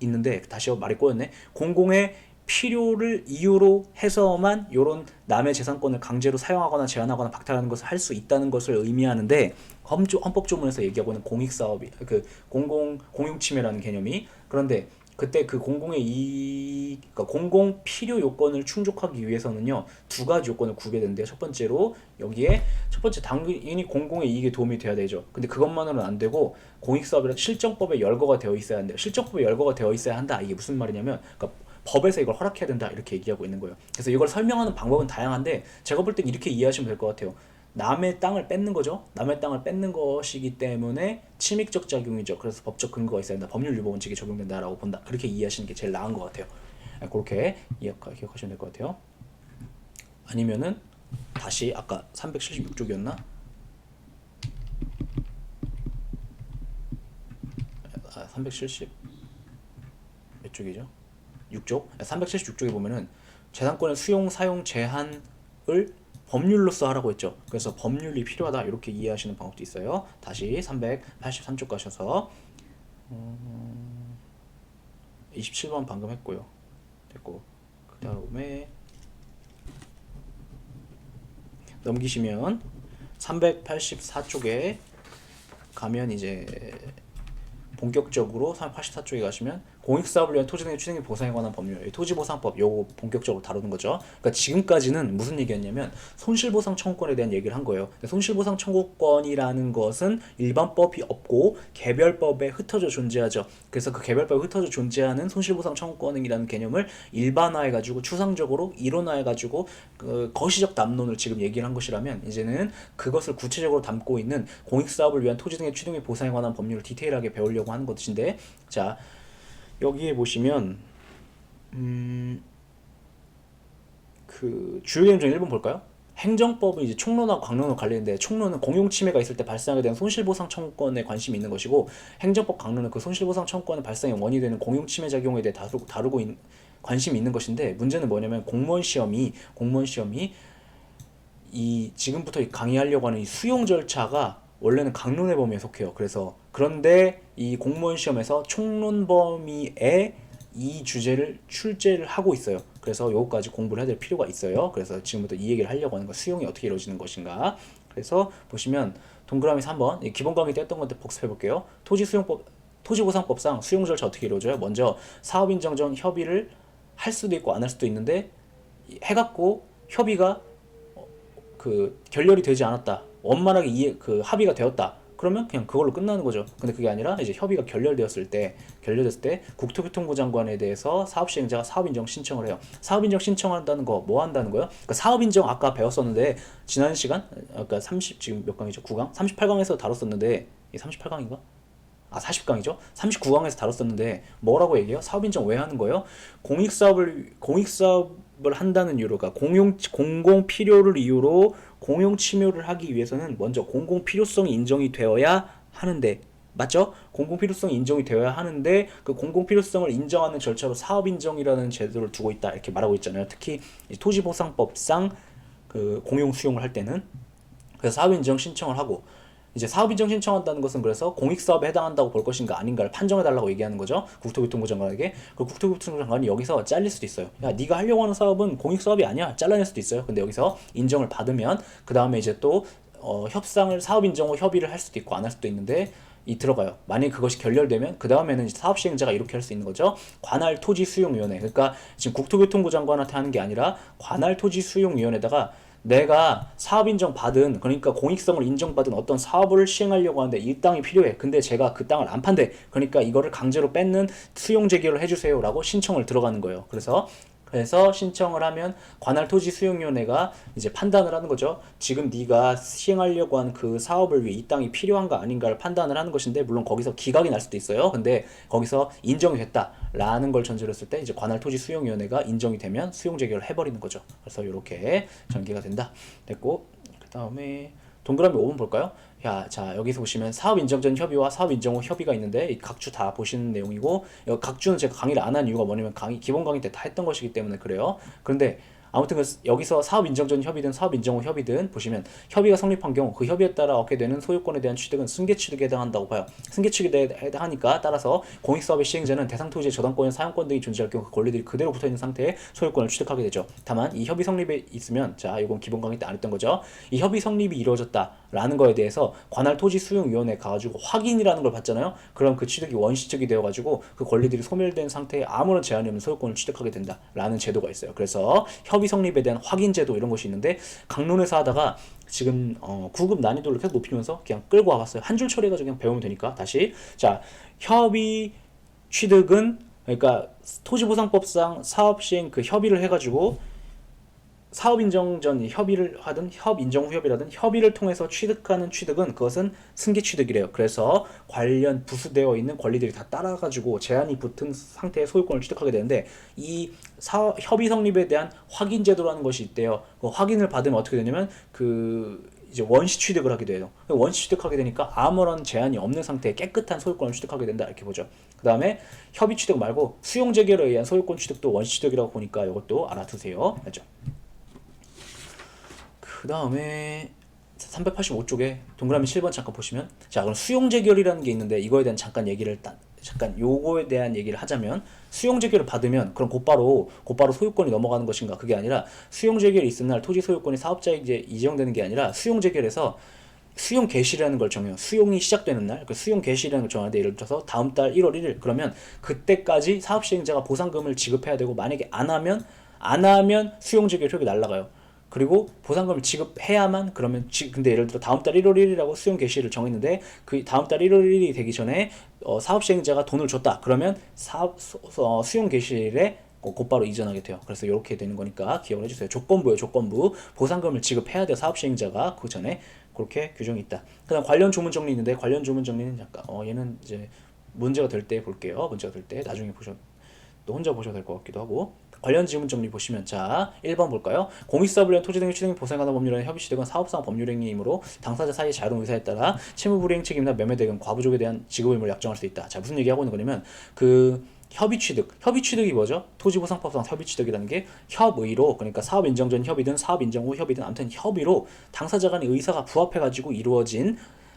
있는데, 다시 말이 꼬였네. 공공의 필요를 이유로 해서만 이런 남의 재산권을 강제로 사용하거나 제한하거나 박탈하는 것을 할 수 있다는 것을 의미하는데, 헌법조문에서 얘기하고 있는 공익사업이 그 공용침해라는 개념이, 그런데 그때 그 그러니까 공공 필요 요건을 충족하기 위해서는요, 두 가지 요건을 구해야 되는데요. 첫 번째로 여기에 첫 번째, 당연히 공공의 이익에 도움이 돼야 되죠. 근데 그것만으로는 안 되고 공익사업이란 실정법에 열거가 되어 있어야 한대요. 실정법에 열거가 되어 있어야 한다. 이게 무슨 말이냐면, 그러니까 법에서 이걸 허락해야 된다 이렇게 얘기하고 있는 거예요. 그래서 이걸 설명하는 방법은 다양한데 제가 볼 땐 이렇게 이해하시면 될 것 같아요. 남의 땅을 뺏는 거죠. 남의 땅을 뺏는 것이기 때문에 침익적 작용이죠. 그래서 법적 근거가 있어야 된다. 법률 유보 원칙이 적용된다라고 본다. 그렇게 이해하시는 게 제일 나은 것 같아요. 그렇게 기억하시면 될 것 같아요. 아니면은 다시 아까 376쪽이었나? 370 몇 쪽이죠? 6쪽? 376쪽에 보면은 재산권의 수용 사용 제한을 법률로서 하라고 했죠. 그래서 법률이 필요하다 이렇게 이해하시는 방법도 있어요. 다시 383쪽 가셔서 27번 방금 했고요. 됐고, 그 다음에 넘기시면 384쪽에 가면 이제 본격적으로 384쪽에 가시면 공익사업을 위한 토지 등의 추진비 보상에 관한 법률, 토지보상법 요거 본격적으로 다루는 거죠. 그러니까 지금까지는 무슨 얘기였냐면 손실보상 청구권에 대한 얘기를 한 거예요. 손실보상 청구권이라는 것은 일반법이 없고 개별법에 흩어져 존재하죠. 그래서 그 개별법에 흩어져 존재하는 손실보상 청구권이라는 개념을 일반화해가지고 추상적으로 이론화해가지고 그 거시적 담론을 지금 얘기를 한 것이라면, 이제는 그것을 구체적으로 담고 있는 공익사업을 위한 토지 등의 추진비 보상에 관한 법률을 디테일하게 배우려고 하는 것인데, 자, 여기에 보시면 그 주요 개념 중 1번 볼까요? 행정법은 이제 총론하고 강론하고 갈리는데, 총론은 공용 침해가 있을 때 발생하게 되는 손실보상 청구권에 관심이 있는 것이고, 행정법 강론은 그 손실보상 청구권의 발생의 원인이 되는 공용 침해 작용에 대해 다루고 관심이 있는 것인데, 문제는 뭐냐면 공무원 시험이 이 지금부터 강의하려고 하는 이 수용 절차가 원래는 강론의 범위에 속해요. 그런데 이 공무원 시험에서 총론 범위에 이 주제를 출제를 하고 있어요. 그래서 요거까지 공부를 해야 될 필요가 있어요. 그래서 지금부터 이 얘기를 하려고 하는 거, 수용이 어떻게 이루어지는 것인가. 그래서 보시면 동그라미 3번 기본 강의 때 했던 건데 복습해 볼게요. 토지보상법상 수용 절차 어떻게 이루어져요? 먼저 사업인정 전 협의를 할 수도 있고 안 할 수도 있는데, 해갖고 협의가 그 결렬이 되지 않았다, 원만하게 합의가 되었다, 그러면 그냥 그걸로 끝나는 거죠. 근데 그게 아니라 이제 협의가 결렬됐을 때 국토교통부 장관에 대해서 사업 시행자가 사업 인정 신청을 해요. 사업 인정 신청한다는 거 뭐 한다는 거예요? 그러니까 사업 인정 아까 배웠었는데, 지난 시간 아까 지금 몇 강이죠? 9강? 38강에서 다뤘었는데, 이 38강인가? 40강이죠? 39강에서 다뤘었는데 뭐라고 얘기해요? 사업 인정 왜 하는 거예요? 공익사업을 한다는 이유로, 그러니까 공공 필요를 이유로 공용 침해를 하기 위해서는 먼저 공공 필요성이 인정이 되어야 하는데, 맞죠? 공공 필요성이 인정이 되어야 하는데, 그 공공 필요성을 인정하는 절차로 사업 인정이라는 제도를 두고 있다 이렇게 말하고 있잖아요. 특히 토지보상법상 그 공용 수용을 할 때는. 그래서 사업 인정 신청을 하고, 이제 사업 인정 신청한다는 것은 그래서 공익사업에 해당한다고 볼 것인가 아닌가를 판정해달라고 얘기하는 거죠. 국토교통부 장관에게. 그 국토교통부 장관이 여기서 잘릴 수도 있어요. 야, 네가 하려고 하는 사업은 공익사업이 아니야. 잘라낼 수도 있어요. 근데 여기서 인정을 받으면 그 다음에 이제 또 협상을, 사업 인정 후 협의를 할 수도 있고 안 할 수도 있는데, 들어가요. 만약 그것이 결렬되면 그 다음에는 사업 시행자가 이렇게 할 수 있는 거죠. 관할 토지 수용위원회. 그러니까 지금 국토교통부 장관한테 하는 게 아니라 관할 토지 수용위원회에다가 내가 사업 인정 받은, 그러니까 공익성을 인정받은 어떤 사업을 시행하려고 하는데 이 땅이 필요해. 근데 제가 그 땅을 안 판대. 그러니까 이거를 강제로 뺏는 수용 제기를 해주세요라고 신청을 들어가는 거예요. 그래서 신청을 하면 관할토지수용위원회가 이제 판단을 하는 거죠. 지금 네가 시행하려고 한 그 사업을 위해 이 땅이 필요한가 아닌가를 판단을 하는 것인데, 물론 거기서 기각이 날 수도 있어요. 근데 거기서 인정이 됐다라는 걸 전제로 했을 때 이제 관할토지수용위원회가 인정이 되면 수용 제기를 해버리는 거죠. 그래서 이렇게 전개가 된다. 됐고, 그 다음에 동그라미 5번 볼까요? 자, 여기서 보시면 사업 인정 전 협의와 사업 인정 후 협의가 있는데, 이 각주 다 보시는 내용이고, 각주는 제가 강의를 안 한 이유가 뭐냐면 기본 강의 때 다 했던 것이기 때문에 그래요. 그런데 아무튼 여기서 사업 인정 전 협의든 사업 인정 후 협의든 보시면, 협의가 성립한 경우 그 협의에 따라 얻게 되는 소유권에 대한 취득은 승계 취득에 해당한다고 봐요. 승계 취득에 해당하니까, 따라서 공익사업의 시행자는 대상 토지의 저당권, 사용권 등이 존재할 경우 그 권리들이 그대로 붙어있는 상태의 소유권을 취득하게 되죠. 다만 이 협의 성립에 있으면, 자, 이건 기본 강의 때 안 했던 거죠. 이 협의 성립이 이루어졌다라는 거에 대해서 관할토지수용위원회 가가지고 확인이라는 걸 받잖아요. 그럼 그 취득이 원시적이 되어가지고 그 권리들이 소멸된 상태에 아무런 제한이 없는 소유권을 취득하게 된다라는 제도가 있어요. 그래서 협의 성립에 대한 확인 제도, 이런 것이 있는데, 강론에서 하다가 지금 9급 난이도를 계속 높이면서 그냥 끌고 와봤어요. 한 줄 처리해가지고 그냥 배우면 되니까. 다시, 자, 협의 취득은, 그러니까 토지보상법상 사업시행 그 협의를 해가지고 사업 인정 전 협의를 하든 협 인정 후 협의라든 협의를 통해서 취득하는 취득은, 그것은 승계 취득이래요. 그래서 관련 부수되어 있는 권리들이 다 따라가지고 제한이 붙은 상태의 소유권을 취득하게 되는데, 이 협의 성립에 대한 확인 제도라는 것이 있대요. 그 확인을 받으면 어떻게 되냐면 이제 원시 취득을 하게 돼요. 원시 취득하게 되니까 아무런 제한이 없는 상태의 깨끗한 소유권을 취득하게 된다, 이렇게 보죠. 그 다음에 협의 취득 말고 수용 재개로 의한 소유권 취득도 원시 취득이라고 보니까 이것도 알아두세요. 알죠? 그 다음에 385쪽에 동그라미 7번 잠깐 보시면, 자, 그럼 수용재결이라는 게 있는데, 이거에 대한 잠깐 요거에 대한 얘기를 하자면, 수용재결을 받으면 그럼 곧바로 소유권이 넘어가는 것인가? 그게 아니라, 수용재결이 있은 날 토지 소유권이 사업자에게 이정되는 게 아니라, 수용재결에서 수용 개시라는 걸 정해요. 수용이 시작되는 날, 그 수용 개시라는 걸 정하는데, 예를 들어서 다음 달 1월 1일 그러면 그때까지 사업 시행자가 보상금을 지급해야 되고, 만약에 안 하면 수용재결 효력이 날라가요. 그리고 보상금을 지급해야만, 근데 예를 들어 다음 달 1월 1일이라고 수용 개시를 정했는데, 그 다음 달 1월 1일이 되기 전에 사업 시행자가 돈을 줬다. 그러면 수용 개시일에 곧바로 이전하게 돼요. 그래서 이렇게 되는 거니까 기억을 해주세요. 조건부예요, 조건부. 보상금을 지급해야 돼요, 사업 시행자가. 그 전에 그렇게 규정이 있다. 그다음 관련 조문 정리 있는데, 관련 조문 정리는 잠깐 얘는 이제 문제가 될 때 볼게요. 문제가 될 때 나중에 또 혼자 보셔도 될 것 같기도 하고. 관련 지문 정리 보시면, 자, 1번 볼까요? 공익사업을 위한 토지 등의 취득 및 보상하는 법률에 협의 취득은 사업상 법률행위이므로 당사자 사이의 자유로운 의사에 따라 채무불이행 책임이나 매매대금, 과부족에 대한 지급 의무를 약정할 수 있다. 자, 무슨 얘기하고 있는 거냐면, 협의 취득이 뭐죠? 토지보상법상 협의 취득이라는 게 협의로, 그러니까 사업 인정 전 협의든 사업 인정 후 협의든 아무튼 협의로 당사자 간의 의사가 부합해가지고 이루어진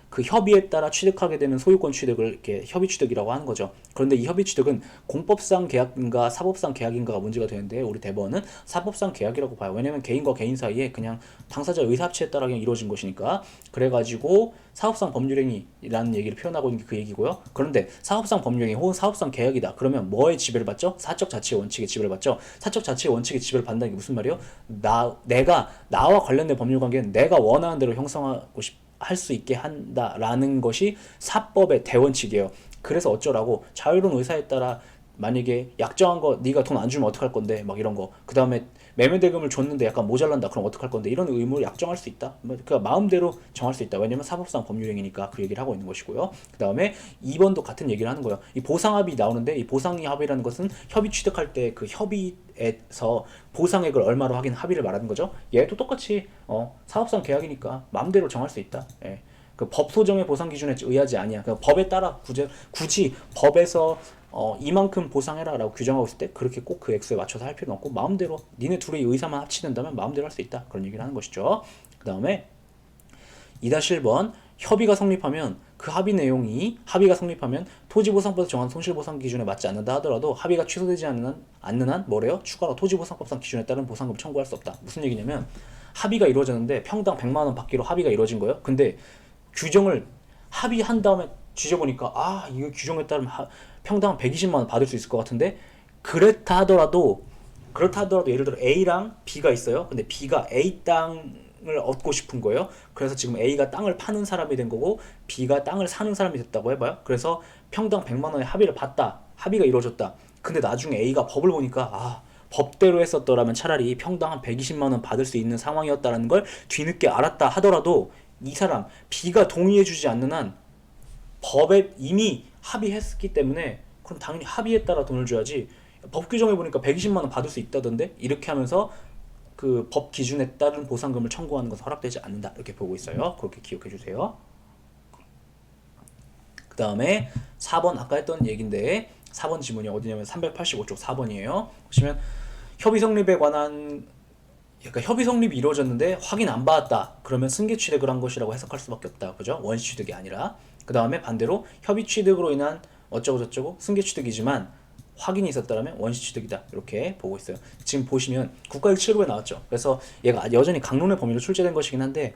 그 협의에 따라 취득하게 되는 소유권 취득을 이렇게 협의 취득이라고 하는 거죠. 그런데 이 협의 취득은 공법상 계약인가 사법상 계약인가가 문제가 되는데, 우리 대법원은 사법상 계약이라고 봐요. 왜냐면 개인과 개인 사이에 그냥 당사자 의사합치에 따라 그냥 이루어진 것이니까. 그래가지고 사업상 법률행위라는 얘기를 표현하고 있는 게 그 얘기고요. 그런데 사업상 법률행위 혹은 사업상 계약이다. 그러면 뭐의 지배를 받죠? 사적 자치의 원칙의 지배를 받죠. 사적 자치의 원칙의 지배를 받는다는 게 무슨 말이에요? 나와 관련된 법률 관계는 내가 원하는 대로 형성하고 할 수 있게 한다라는 것이 사법의 대원칙이에요. 그래서 어쩌라고, 자유로운 의사에 따라 만약에 약정한 거 네가 돈 안 주면 어떡할 건데, 막 이런 거. 그 다음에 매매대금을 줬는데 약간 모자란다, 그럼 어떡할 건데, 이런 의무를 약정할 수 있다. 그러니까 마음대로 정할 수 있다. 왜냐면 사법상 법률행위니까 그 얘기를 하고 있는 것이고요. 그 다음에 2번도 같은 얘기를 하는 거예요. 이 보상합의 나오는데, 이 보상합의라는 것은 협의 취득할 때 그 협의에서 보상액을 얼마로 하긴 합의를 말하는 거죠. 얘도 똑같이 사업상 계약이니까 마음대로 정할 수 있다. 예. 그 법 소정의 보상 기준에 의하지 아니야. 그 법에 따라 굳이 법에서 이만큼 보상해라라고 규정하고 있을 때 그렇게 꼭 그 액수에 맞춰서 할 필요는 없고, 마음대로 니네 둘의 의사만 합치는다면 마음대로 할 수 있다, 그런 얘기를 하는 것이죠. 그 다음에 2-1번 협의가 성립하면, 그 합의가 성립하면 토지보상법에서 정한 손실보상 기준에 맞지 않는다 하더라도 합의가 취소되지 않는 한 뭐래요? 추가로 토지보상법상 기준에 따른 보상금을 청구할 수 없다. 무슨 얘기냐면, 합의가 이루어졌는데 평당 100만 원 받기로 합의가 이루어진 거예요. 근데 규정을 합의한 다음에 뒤져보니까, 이거 규정에 따르면 평당 120만 원 받을 수 있을 것 같은데, 그렇다 그렇다 하더라도 예를 들어 A랑 B가 있어요. 근데 B가 A 땅을 얻고 싶은 거예요. 그래서 지금 A가 땅을 파는 사람이 된 거고 B가 땅을 사는 사람이 됐다고 해봐요. 그래서 평당 100만 원의 합의를 봤다. 합의가 이루어졌다. 근데 나중에 A가 법을 보니까 법대로 했었더라면 차라리 평당 한 120만 원 받을 수 있는 상황이었다라는 걸 뒤늦게 알았다 하더라도 이 사람 B가 동의해주지 않는 한 법에 이미 합의했기 때문에 그럼 당연히 합의에 따라 돈을 줘야지. 법 규정에 보니까 120만 원 받을 수 있다던데 이렇게 하면서 그 법 기준에 따른 보상금을 청구하는 것은 허락되지 않는다 이렇게 보고 있어요. 그렇게 기억해 주세요. 그 다음에 4번 아까 했던 얘기인데 4번 지문이 어디냐면 385쪽 4번이에요. 보시면 협의 성립에 관한 그러니까 협의 성립이 이루어졌는데 확인 안 받았다. 그러면 승계 취득을 한 것이라고 해석할 수밖에 없다. 그죠? 원시 취득이 아니라. 그 다음에 반대로 협의 취득으로 인한 어쩌고 저쩌고 승계 취득이지만 확인이 있었다면 원시 취득이다. 이렇게 보고 있어요. 지금 보시면 국가일 7급에 나왔죠. 그래서 얘가 여전히 강론의 범위로 출제된 것이긴 한데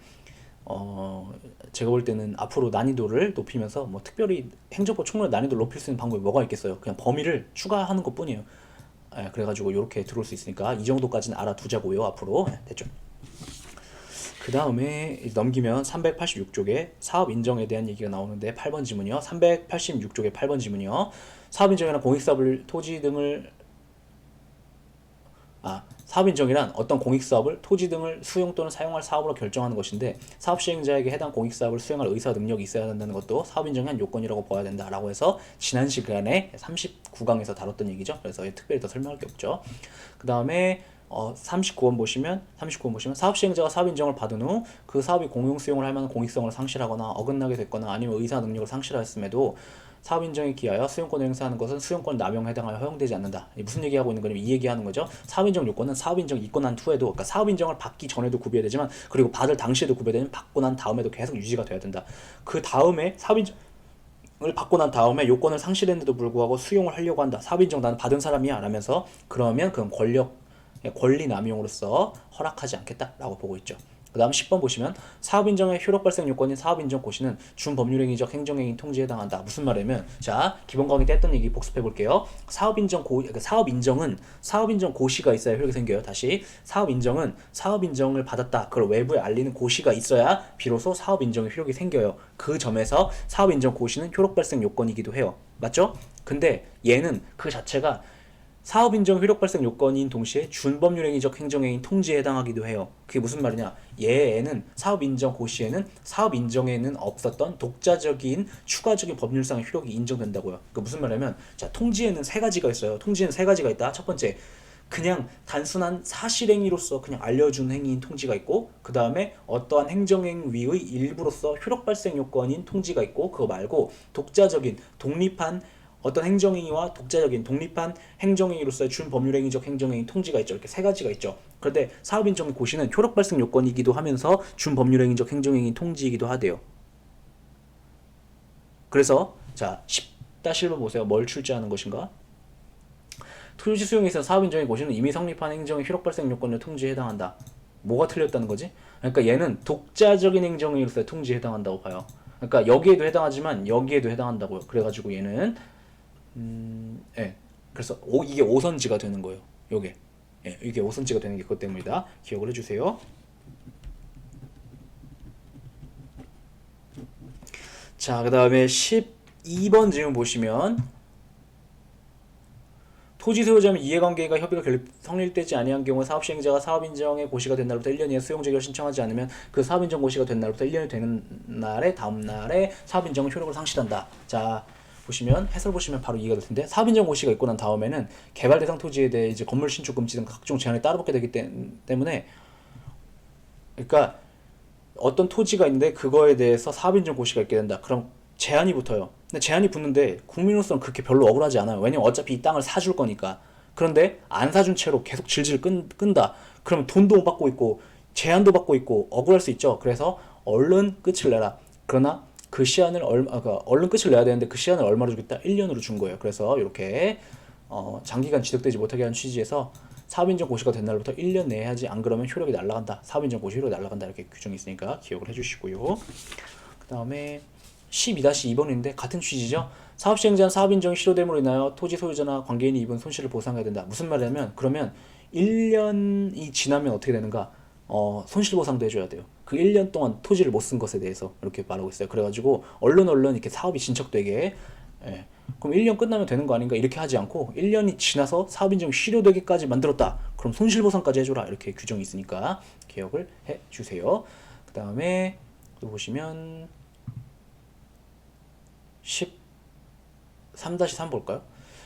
제가 볼 때는 앞으로 난이도를 높이면서 뭐 특별히 행정법 총론의 난이도를 높일 수 있는 방법이 뭐가 있겠어요. 그냥 범위를 추가하는 것 뿐이에요. 그래가지고 이렇게 들어올 수 있으니까 이 정도까지는 알아두자고요. 앞으로 됐죠. 그 다음에 넘기면 386쪽에 사업 인정에 대한 얘기가 나오는데 8번 지문이요. 386쪽에 8번 지문이요. 사업 인정이나 공익사업을 토지 등을 사업 인정이란 어떤 공익사업을 토지 등을 수용 또는 사용할 사업으로 결정하는 것인데 사업 시행자에게 해당 공익사업을 수행할 의사 능력이 있어야 된다는 것도 사업 인정의 한 요건이라고 봐야 된다라고 해서 지난 시간에 39강에서 다뤘던 얘기죠. 그래서 특별히 더 설명할 게 없죠. 그 다음에 39번 보시면 사업 시행자가 사업 인정을 받은 후 그 사업이 공용 수용을 할 만한 공익성을 상실하거나 어긋나게 됐거나 아니면 의사 능력을 상실하였음에도 사업 인정에 기하여 수용권을 행사하는 것은 수용권 남용에 해당하여 허용되지 않는다. 무슨 얘기하고 있는 거냐면 이 얘기하는 거죠. 사업 인정 요건은 사업 인정 있고 난 후에도 그러니까 사업 인정을 받기 전에도 구비해야 되지만 그리고 받을 당시에도 구비해야 되면 받고 난 다음에도 계속 유지가 돼야 된다. 그 다음에 사업 인정 을 받고 난 다음에 요건을 상실했는데도 불구하고 수용을 하려고 한다. 사업 인정 나는 받은 사람이야 라면서 그러면 그건 권리 남용으로서 허락하지 않겠다라고 보고 있죠. 그 다음 10번 보시면 사업 인정의 효력 발생 요건인 사업 인정 고시는 준법률행위적 행정행위 통지에 해당한다. 무슨 말이냐면 자 기본 강의 때 했던 얘기 복습해 볼게요. 사업 인정 고시가 있어야 효력이 생겨요. 다시 사업 인정을 받았다. 그걸 외부에 알리는 고시가 있어야 비로소 사업 인정의 효력이 생겨요. 그 점에서 사업 인정 고시는 효력 발생 요건이기도 해요. 맞죠? 근데 얘는 그 자체가 사업 인정 효력 발생 요건인 동시에 준법률행위적 행정행위 통지에 해당하기도 해요. 그게 무슨 말이냐? 얘는 사업 인정 고시에는 사업 인정에는 없었던 독자적인 추가적인 법률상의 효력이 인정된다고요. 그 무슨 말이냐면 자 통지에는 세 가지가 있어요. 통지에는 세 가지가 있다. 첫 번째 그냥 단순한 사실행위로서 그냥 알려준 행위인 통지가 있고 그 다음에 어떠한 행정행위의 일부로서 효력 발생 요건인 통지가 있고 그거 말고 독자적인 독립한 어떤 행정행위와 독자적인 독립한 행정행위로서의 준법률행위적 행정행위 통지가 있죠. 이렇게 세 가지가 있죠. 그런데 사업인정의 고시는 효력 발생 요건이기도 하면서 준법률행위적 행정행위 통지이기도 하대요. 그래서 자 10-1번 보세요. 뭘 출제하는 것인가? 토지 수용에 있어 사업인정의 고시는 이미 성립한 행정의 효력 발생 요건의 통지에 해당한다. 뭐가 틀렸다는 거지? 그러니까 얘는 독자적인 행정행위로서의 통지에 해당한다고 봐요. 그러니까 여기에도 해당하지만 여기에도 해당한다고요. 그래가지고 얘는 그래서 이게 5선지가 되는 거예요. 이게 5선지가 되는 게 그것 때문이다. 기억을 해주세요. 자, 그 다음에 12번 질문 보시면 토지 소유자면 이해관계가 협의가 성립되지 아니한 경우 사업 시행자가 사업 인정의 고시가 된 날부터 1년 이내 수용 재개를 신청하지 않으면 그 사업 인정 고시가 된 날부터 1년이 되는 날에 다음 날에 사업 인정은 효력을 상실한다. 자. 보시면 해설 보시면 바로 이해가 될 텐데 사업 인정 고시가 있고 난 다음에는 개발 대상 토지에 대해 이제 건물 신축 금지 등 각종 제한이 따라붙게 되기 때문에 그러니까 어떤 토지가 있는데 그거에 대해서 사업 인정 고시가 있게 된다. 그럼 제한이 붙어요. 근데 제한이 붙는데 국민으로서는 그렇게 별로 억울하지 않아요. 왜냐면 어차피 이 땅을 사줄 거니까. 그런데 안 사준 채로 계속 질질 끈다. 그러면 돈도 못 받고 있고 제한도 받고 있고 억울할 수 있죠. 그래서 얼른 끝을 내라. 그러나 그 시한을 얼른 끝을 내야 되는데 그 시한을 얼마로 주겠다? 1년으로 준 거예요. 그래서 이렇게 장기간 지속되지 못하게 하는 취지에서 사업인정 고시가 된 날부터 1년 내에 하지 안 그러면 효력이 날아간다. 사업인정 고시 효력이 날아간다. 이렇게 규정이 있으니까 기억을 해주시고요. 그 다음에 12-2번인데 같은 취지죠. 사업시행자는 사업인정이 실효됨으로 인하여 토지 소유자나 관계인이 입은 손실을 보상해야 된다. 무슨 말이냐면 그러면 1년이 지나면 어떻게 되는가? 손실보상도 해줘야 돼요. 그 1년 동안 토지를 못 쓴 것에 대해서 이렇게 말하고 있어요. 그래가지고 얼른 이렇게 사업이 진척되게, 예. 그럼 1년 끝나면 되는 거 아닌가? 이렇게 하지 않고 1년이 지나서 사업 인정이 실효되기까지 만들었다. 그럼 손실보상까지 해줘라. 이렇게 규정이 있으니까 기억을 해주세요. 그 다음에 또 보시면 13-3 볼까요?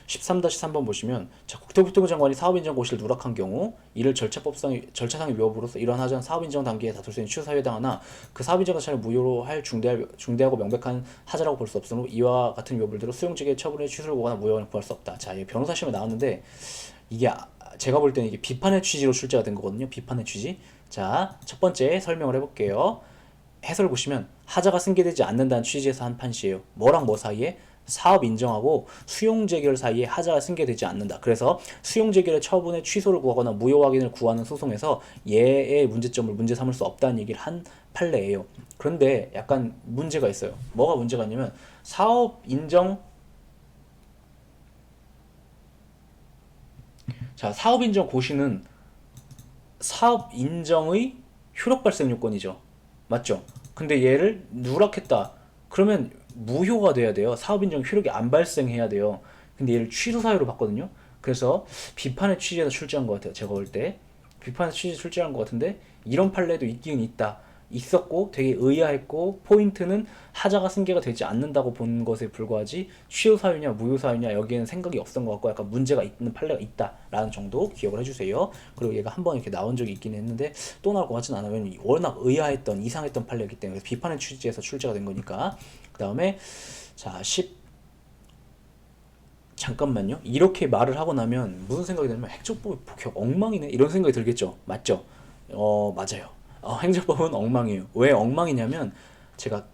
13-3번 보시면, 자, 국토교통부 장관이 사업인정 고시를 누락한 경우 이를 절차상의 위법으로서 이러한 하자는 사업인정 단계에 다툴 수 있는 취소사유에 해당하나 그 사업인정 자체를 무효로 할 중대하고 명백한 하자라고 볼 수 없으므로 이와 같은 위법을 들어 수용직의 처분에 취소를 구하거나 무효를 구할 수 없다. 자, 변호사 시험에 나왔는데 이게 제가 볼 때는 이게 비판의 취지로 출제가 된 거거든요. 비판의 취지. 자, 첫 번째 설명을 해볼게요. 해설 보시면 하자가 승계되지 않는다는 취지에서 한 판시예요. 뭐랑 뭐 사이에? 사업 인정하고 수용 재결 사이에 하자가 승계되지 않는다. 그래서 수용 재결의 처분의 취소를 구하거나 무효 확인을 구하는 소송에서 얘의 문제점을 문제 삼을 수 없다는 얘기를 한 판례예요. 그런데 약간 문제가 있어요. 뭐가 문제가 있냐면 사업 인정, 자, 사업 인정 고시는 사업 인정의 효력 발생 요건이죠. 맞죠? 근데 얘를 누락했다. 그러면 무효가 돼야 돼요. 사업 인정 효력이 안 발생해야 돼요. 근데 얘를 취소 사유로 봤거든요. 그래서 비판의 취지에서 출제한 것 같아요. 제가 볼 때 비판의 취지에서 출제한 것 같은데 이런 판례도 있긴 있다. 있었고 되게 의아했고 포인트는 하자가 승계가 되지 않는다고 본 것에 불과하지 취소 사유냐 무효 사유냐 여기에는 생각이 없었던 것 같고 약간 문제가 있는 판례가 있다라는 정도 기억을 해주세요. 그리고 얘가 한번 이렇게 나온 적이 있긴 했는데 또 나올 것 같지는 않아요. 왜냐면 워낙 의아했던 이상했던 판례이기 때문에 비판의 취지에서 출제가 된 거니까. 그 다음에 자 10, 잠깐만요. 이렇게 말을 하고 나면 무슨 생각이 드냐면 행정법이 엉망이네 이런 생각이 들겠죠. 맞죠? 맞아요. 행정법은 엉망이에요. 왜 엉망이냐면 제가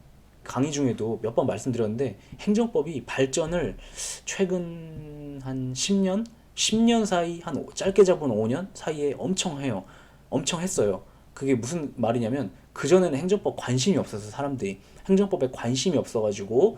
강의 중에도 몇 번 말씀드렸는데 행정법이 발전을 최근 한 10년? 10년 사이 한 짧게 잡은 5년 사이에 엄청 해요. 엄청 했어요. 그게 무슨 말이냐면 그전에는 행정법 관심이 없어서 사람들이 행정법에 관심이 없어가지고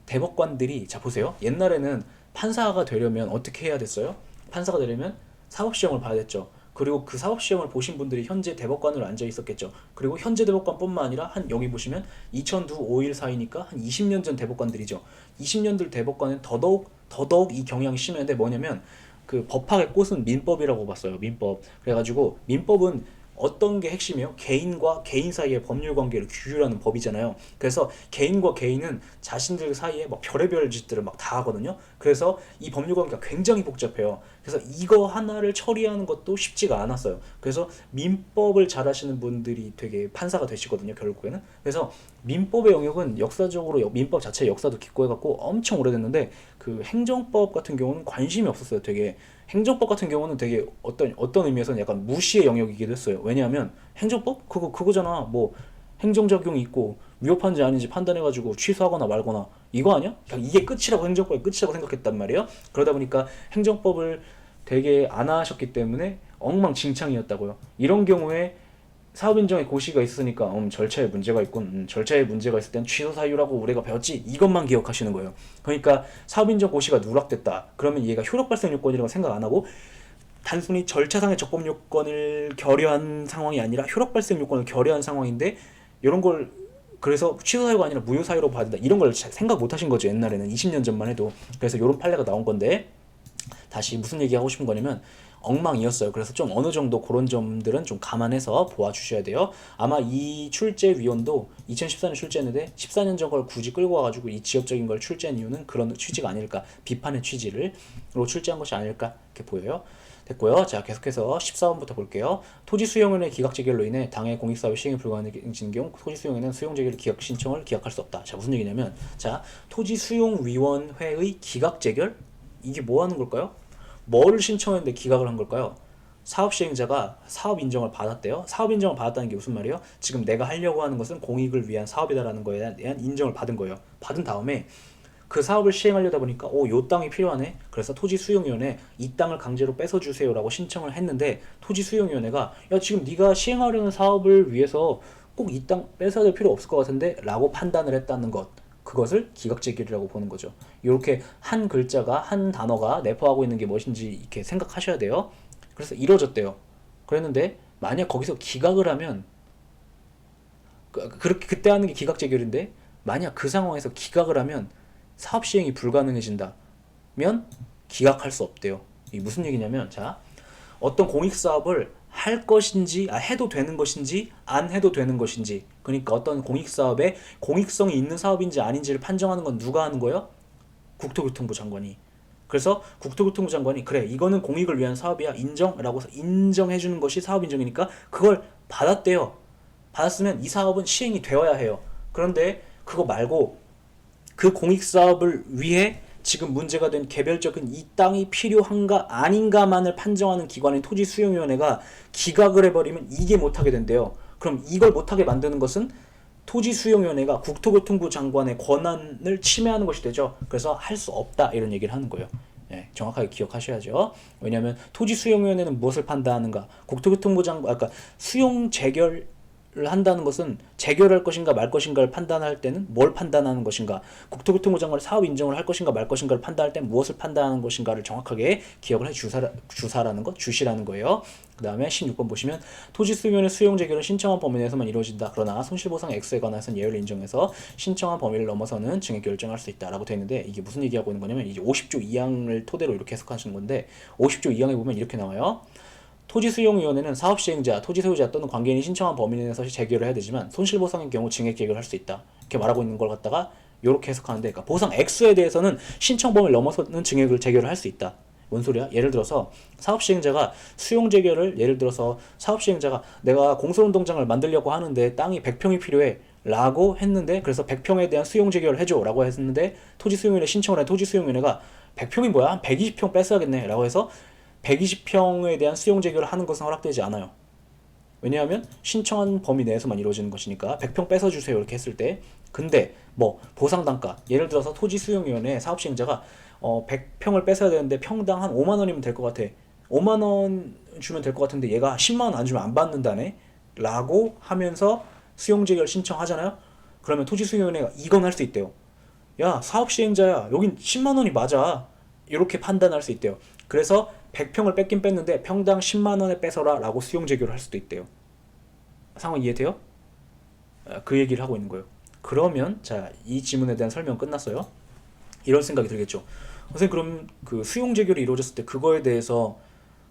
대법관들이 자 보세요. 옛날에는 판사가 되려면 어떻게 해야 됐어요? 판사가 되려면 사법시험을 봐야 됐죠. 그리고 그 사법시험을 보신 분들이 현재 대법관으로 앉아 있었겠죠. 그리고 현재 대법관뿐만 아니라 한 여기 보시면 2002, 5일 사이니까 한 20년 전 대법관들이죠. 20년 전 대법관은 더더욱 이 경향이 심했는데 뭐냐면 그 법학의 꽃은 민법이라고 봤어요. 민법. 그래가지고 민법은 어떤 게 핵심이에요? 개인과 개인 사이의 법률 관계를 규율하는 법이잖아요. 그래서 개인과 개인은 자신들 사이에 막 별의별 짓들을 막 다 하거든요. 그래서 이 법률 관계가 굉장히 복잡해요. 그래서 이거 하나를 처리하는 것도 쉽지가 않았어요. 그래서 민법을 잘 하시는 분들이 되게 판사가 되시거든요, 결국에는. 그래서 민법의 영역은 역사적으로 민법 자체의 역사도 깊고 해갖고 엄청 오래됐는데 그 행정법 같은 경우는 관심이 없었어요. 되게 행정법 같은 경우는 되게 어떤 의미에서는 약간 무시의 영역이기도 했어요. 왜냐하면 행정법 그거잖아. 뭐 행정 적용이 있고 위법한지 아닌지 판단해가지고 취소하거나 말거나 이거 아니야? 그냥 이게 끝이라고 행정법의 끝이라고 생각했단 말이에요. 그러다 보니까 행정법을 되게 안 하셨기 때문에 엉망진창이었다고요. 이런 경우에 사업인정에 고시가 있으니까 절차에 문제가 있군. 절차에 문제가 있을 땐 취소 사유라고 우리가 배웠지. 이것만 기억하시는 거예요. 그러니까 사업인정 고시가 누락됐다. 그러면 얘가 효력 발생 요건이라고 생각 안 하고 단순히 절차상의 적법 요건을 결여한 상황이 아니라 효력 발생 요건을 결여한 상황인데 이런 걸 그래서 취소 사유가 아니라 무효 사유로 봐야 된다. 이런 걸 생각 못 하신 거죠. 옛날에는 20년 전만 해도. 그래서 이런 판례가 나온 건데 다시 무슨 얘기하고 싶은 거냐면 엉망이었어요. 그래서 좀 어느 정도 그런 점들은 좀 감안해서 보아주셔야 돼요. 아마 이 출제위원도 2014년 출제했는데 14년 전 걸 굳이 끌고 와가지고 이 지역적인 걸 출제한 이유는 그런 취지가 아닐까, 비판의 취지로 출제한 것이 아닐까 이렇게 보여요. 됐고요. 자, 계속해서 14번부터 볼게요. 토지 수용인의 기각 재결로 인해 당해 공익사업의 시행이 불가능해진 경우 토지 수용인은 수용 재결 기각 신청을 기각할 수 없다. 자, 무슨 얘기냐면 자, 토지 수용위원회의 기각 재결 이게 뭐 하는 걸까요? 뭐를 신청했는데 기각을 한 걸까요? 사업 시행자가 사업 인정을 받았대요. 사업 인정을 받았다는 게 무슨 말이에요? 지금 내가 하려고 하는 것은 공익을 위한 사업이다라는 거에 대한 인정을 받은 거예요. 받은 다음에 그 사업을 시행하려다 보니까 요 땅이 필요하네. 그래서 토지수용위원회 이 땅을 강제로 뺏어주세요라고 신청을 했는데 토지수용위원회가 야 지금 네가 시행하려는 사업을 위해서 꼭 이 땅 뺏어야 될 필요 없을 것 같은데 라고 판단을 했다는 것. 그것을 기각재결이라고 보는 거죠. 이렇게 한 글자가 한 단어가 내포하고 있는 게 무엇인지 이렇게 생각하셔야 돼요. 그래서 이루어졌대요. 그랬는데 만약 거기서 기각을 하면 그렇게 그때 하는 게 기각 재결인데 만약 그 상황에서 기각을 하면 사업 시행이 불가능해진다면 기각할 수 없대요. 이게 무슨 얘기냐면 자 어떤 공익 사업을 할 것인지 해도 되는 것인지 안 해도 되는 것인지 그러니까 어떤 공익 사업에 공익성이 있는 사업인지 아닌지를 판정하는 건 누가 하는 거예요? 국토교통부 장관이. 그래서 국토교통부 장관이 그래 이거는 공익을 위한 사업이야 인정라고 해서 인정해 주는 것이 사업 인정이니까 그걸 받았대요. 받았으면 이 사업은 시행이 되어야 해요. 그런데 그거 말고 그 공익 사업을 위해 지금 문제가 된 개별적인 이 땅이 필요한가 아닌가만을 판정하는 기관인 토지수용위원회가 기각을 해버리면 이게 못하게 된대요. 그럼 이걸 못하게 만드는 것은 토지수용위원회가 국토교통부 장관의 권한을 침해하는 것이 되죠. 그래서 할 수 없다 이런 얘기를 하는 거예요. 네, 정확하게 기억하셔야죠. 왜냐하면 토지수용위원회는 무엇을 판단하는가? 국토교통부 장관, 그러니까 수용 재결 를 한다는 것은 재결할 것인가 말 것인가를 판단할 때는 뭘 판단하는 것인가 국토교통부 장관이 사업 인정을 할 것인가 말 것인가를 판단할 때 무엇을 판단하는 것인가를 정확하게 기억을 해 주사라는 것 주시라는 거예요. 그 다음에 16번 보시면 토지수용의 수용 재결은 신청한 범위 내에서만 이루어진다. 그러나 손실보상 액수에 관해서는 예외를 인정해서 신청한 범위를 넘어서는 증액 결정할 수 있다라고 되어 있는데 이게 무슨 얘기하고 있는 거냐면 이제 50조 2항을 토대로 이렇게 해석하시는 건데 50조 2항에 보면 이렇게 나와요. 토지수용위원회는 사업시행자, 토지소유자 또는 관계인이 신청한 범위 내에서 재결을 해야 되지만 손실보상의 경우 증액 재결을 할 수 있다. 이렇게 말하고 있는 걸 갖다가 이렇게 해석하는데 그러니까 보상 액수에 대해서는 신청 범위를 넘어서는 증액을 재결을 할 수 있다. 뭔 소리야? 예를 들어서 사업시행자가 수용 재결을 예를 들어서 사업시행자가 내가 공설운동장을 만들려고 하는데 땅이 100평이 필요해 라고 했는데 그래서 100평에 대한 수용 재결을 해줘 라고 했는데 토지수용위원회 신청을 해 토지수용위원회가 100평이 뭐야? 한 120평 뺐어야겠네 라고 해서 120평에 대한 수용 재결을 하는 것은 허락되지 않아요. 왜냐하면 신청한 범위 내에서만 이루어지는 것이니까 100평 뺏어주세요 이렇게 했을 때 근데 뭐 보상단가 예를 들어서 토지수용위원회 사업시행자가 100평을 뺏어야 되는데 평당 한 5만 원이면 될 것 같아. 5만 원 주면 될 것 같은데 얘가 10만 원 안 주면 안 받는다네 라고 하면서 수용 재결 신청하잖아요. 그러면 토지수용위원회가 이건 할 수 있대요. 야 사업시행자야 여긴 10만 원이 맞아 이렇게 판단할 수 있대요. 그래서 100평을 뺏긴 뺐는데 평당 10만 원에 뺏어라 라고 수용 재결을 할 수도 있대요. 상황 이해돼요? 그 얘기를 하고 있는 거예요. 그러면 자 이 지문에 대한 설명 끝났어요. 이런 생각이 들겠죠. 선생님 그럼 그 수용 재결이 이루어졌을 때 그거에 대해서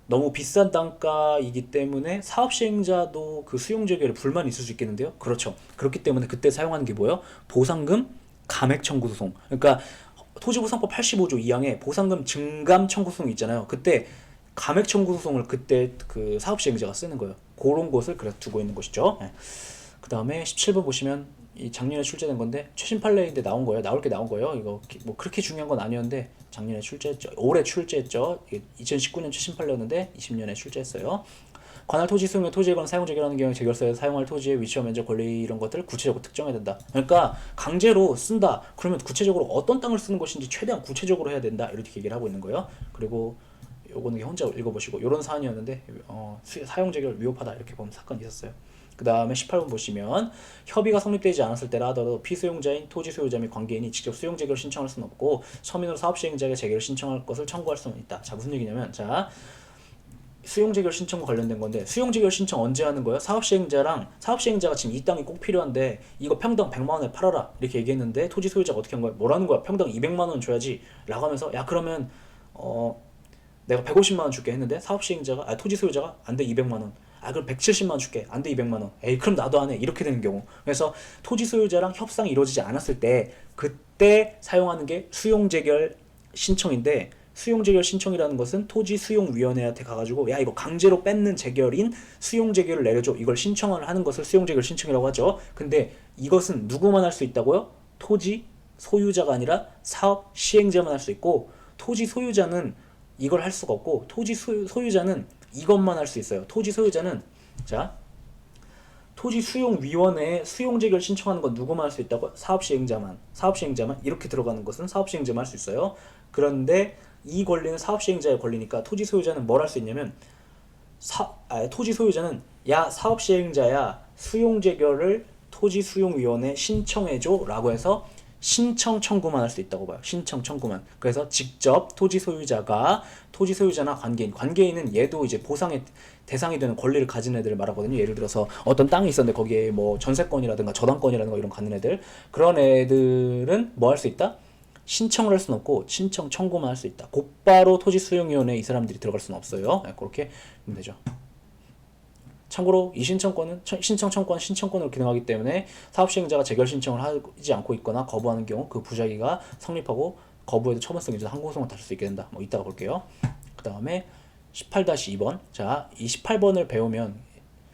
너무 비싼 단가이기 때문에 사업 시행자도 그 수용 재결에 불만이 있을 수 있겠는데요. 그렇죠. 그렇기 때문에 그때 사용하는 게 뭐예요? 보상금 감액 청구 소송. 그러니까 토지보상법 85조 2항에 보상금 증감 청구 소송 있잖아요. 그때 감액 청구 소송을 그때 그 사업 시행자가 쓰는 거예요. 그런 것을 그래서 두고 있는 것이죠. 네. 그 다음에 17번 보시면 이 작년에 출제된 건데 최신 판례인데 나온 거예요. 나올 게 나온 거예요. 이거 뭐 그렇게 중요한 건 아니었는데 작년에 출제했죠. 올해 출제했죠. 2019년 최신 판례였는데 20년에 출제했어요. 관할 토지 수용의 토지에 관한 사용 재결하는 경우에 재결서에 사용할 토지의 위치와 면적 권리 이런 것들을 구체적으로 특정해야 된다. 그러니까 강제로 쓴다. 그러면 구체적으로 어떤 땅을 쓰는 것인지 최대한 구체적으로 해야 된다. 이렇게 얘기를 하고 있는 거예요. 그리고 요거는 혼자 읽어보시고 이런 사안이었는데 사용 재결 위협하다 이렇게 보면 사건이 있었어요. 그 다음에 18번 보시면 협의가 성립되지 않았을 때라 하더라도 피수용자인 토지 소유자 및 관계인이 직접 수용 재결을 신청할 수는 없고 서민으로 사업 시행자에게 재결을 신청할 것을 청구할 수는 있다. 자 무슨 얘기냐면 자 수용 재결 신청과 관련된 건데 수용 재결 신청 언제 하는 거예요? 사업 시행자가 지금 이 땅이 꼭 필요한데 이거 평당 100만 원에 팔아라 이렇게 얘기했는데 토지 소유자가 어떻게 한 거야? 뭐라는 거야? 평당 200만 원 줘야지 라고 하면서 야 그러면 내가 150만 원 줄게 했는데 사업 시행자가 토지 소유자가 안 돼 200만 원. 아 그럼 170만 원 줄게 안 돼 200만 원. 에이 그럼 나도 안 해. 이렇게 되는 경우. 그래서 토지 소유자랑 협상이 이루어지지 않았을 때 그때 사용하는 게 수용 재결 신청인데 수용 재결 신청이라는 것은 토지 수용 위원회한테 가가지고 야 이거 강제로 뺏는 재결인 수용 재결을 내려줘 이걸 신청을 하는 것을 수용 재결 신청이라고 하죠. 근데 이것은 누구만 할 수 있다고요? 토지 소유자가 아니라 사업 시행자만 할 수 있고 토지 소유자는 이걸 할 수가 없고 토지 소유자는 이것만 할 수 있어요. 토지 소유자는 자 토지 수용 위원회에 수용 재결 신청하는 건 누구만 할 수 있다고? 사업 시행자만 이렇게 들어가는 것은 사업 시행자만 할 수 있어요. 그런데 이 권리는 사업 시행자의 권리니까 토지 소유자는 뭘 할 수 있냐면 토지 소유자는 야 사업 시행자야 수용 재결을 토지 수용 위원회에 신청해 줘라고 해서 신청 청구만 할 수 있다고 봐요. 신청 청구만. 그래서 직접 토지 소유자나 관계인은 얘도 이제 보상의 대상이 되는 권리를 가진 애들을 말하거든요. 예를 들어서 어떤 땅이 있었는데 거기에 뭐 전세권이라든가 저당권이라든가 이런 거 갖는 애들, 그런 애들은 뭐 할 수 있다? 신청을 할 수는 없고 신청 청구만 할 수 있다. 곧바로 토지수용위원회에 이 사람들이 들어갈 수는 없어요. 네, 그렇게 하면 되죠. 참고로 이 신청권은 신청권으로 기능하기 때문에 사업시행자가 재결 신청을 하지 않고 있거나 거부하는 경우 그 부작위가 성립하고 거부에도 처분성이 있어서 항고소송을 다룰 수 있게 된다. 뭐 이따가 볼게요. 그 다음에 18-2번. 자, 이 18번을 배우면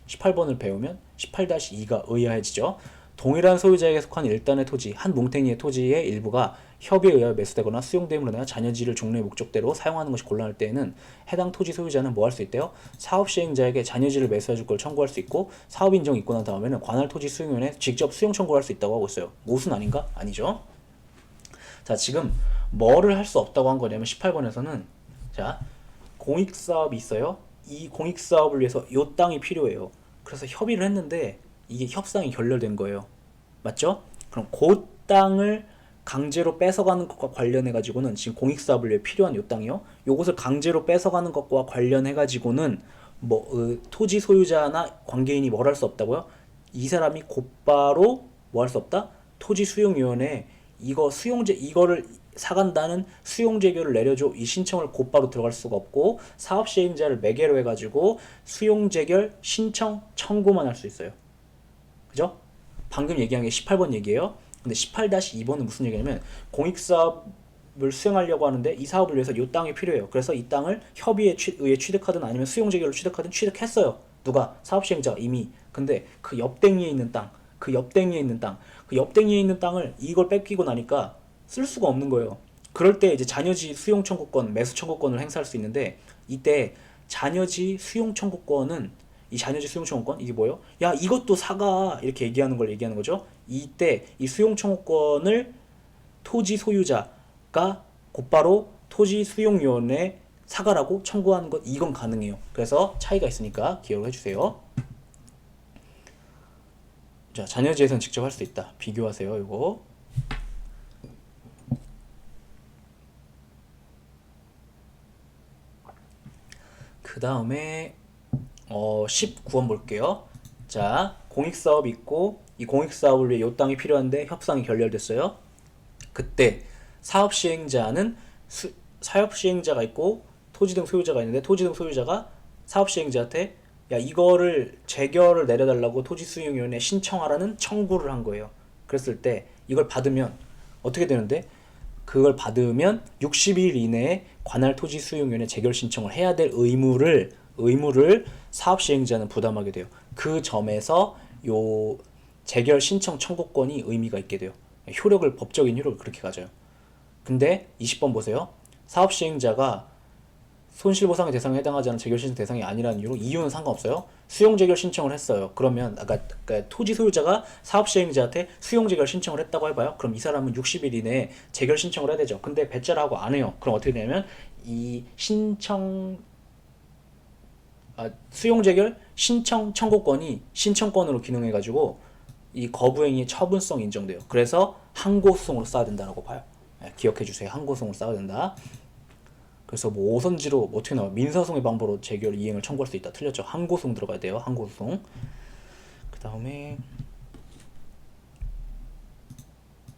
18-2가 의아해지죠. 동일한 소유자에게 속한 일단의 토지, 한 뭉탱이의 토지의 일부가 협의에 의하여 매수되거나 수용됨으로 인하여 잔여지를 종래의 목적대로 사용하는 것이 곤란할 때에는 해당 토지 소유자는 뭐 할 수 있대요? 사업시행자에게 잔여지를 매수해줄 걸 청구할 수 있고, 사업 인정이 있고 난 다음에는 관할 토지 수용위원회에 직접 수용 청구할 수 있다고 하고 있어요. 모순 아닌가? 아니죠. 자, 지금 뭐를 할 수 없다고 한 거냐면 18번에서는 자, 공익사업이 있어요. 이 공익사업을 위해서 요 땅이 필요해요. 그래서 협의를 했는데 이게 협상이 결렬된 거예요. 맞죠? 그럼 그 땅을 강제로 뺏어가는 것과 관련해 가지고는 지금 공익사업을 위해 필요한 요 땅이요. 요것을 강제로 뺏어가는 것과 관련해 가지고는 뭐 토지 소유자나 관계인이 뭘 할 수 없다고요? 이 사람이 곧바로 뭐 할 수 없다? 토지 수용위원회에 이거를 사간다는 수용재결을 내려줘, 이 신청을 곧바로 들어갈 수가 없고, 사업시행자를 매개로 해가지고 수용재결 신청 청구만 할 수 있어요. 그죠? 방금 얘기한 게 18번 얘기예요. 근데 18-2번은 무슨 얘기냐면 공익사업을 수행하려고 하는데 이 사업을 위해서 이 땅이 필요해요. 그래서 이 땅을 협의에 의해 취득하든 아니면 수용재결로 취득하든 취득했어요. 누가? 사업시행자가 이미. 근데 그 옆댕이에 있는 땅을 이걸 뺏기고 나니까 쓸 수가 없는 거예요. 그럴 때 이제 잔여지 수용 청구권, 매수 청구권을 행사할 수 있는데, 이때 잔여지 수용 청구권은 이 잔여지 수용 청구권 이게 뭐예요? 야, 이것도 사가, 이렇게 얘기하는 거죠. 이때 이 수용 청구권을 토지 소유자가 곧바로 토지 수용위원회에 사가라고 청구하는 것, 이건 가능해요. 그래서 차이가 있으니까 기억을 해주세요. 자, 잔여지에서는 직접 할 수 있다. 비교하세요. 이거. 그 다음에 19번 볼게요. 자, 공익사업 있고 이 공익사업을 위해 요 땅이 필요한데 협상이 결렬됐어요. 그때 사업시행자가 있고 토지등 소유자가 있는데, 토지등 소유자가 사업시행자한테 야, 이거를 재결을 내려달라고 토지수용위원회에 신청하라는 청구를 한 거예요. 그랬을 때 이걸 받으면 어떻게 되는데, 그걸 받으면 60일 이내에 관할 토지수용위원회 재결 신청을 해야 될 의무를 사업시행자는 부담하게 돼요. 그 점에서 요 재결 신청 청구권이 의미가 있게 돼요. 법적인 효력을 그렇게 가져요. 근데 20번 보세요. 사업시행자가 손실보상의 대상에 해당하지 않은 재결 신청 대상이 아니라는 이유는 상관없어요. 수용 재결 신청을 했어요. 그러면 아까 토지 소유자가 사업 시행자한테 수용 재결 신청을 했다고 해봐요. 그럼 이 사람은 60일 이내에 재결 신청을 해야 되죠. 근데 배째라고 안 해요. 그럼 어떻게 되냐면 이 수용 재결 신청 청구권이 신청권으로 기능해가지고 이 거부행위의 처분성이 인정돼요. 그래서 항고소송으로 써야 된다고 봐요. 기억해주세요. 항고소송으로 써야 된다. 그래서 뭐 오선지로 어떻게 나와요? 민사소송의 방법으로 재결 이행을 청구할 수 있다. 틀렸죠? 항고소송 들어가야 돼요. 항고소송. 그 다음에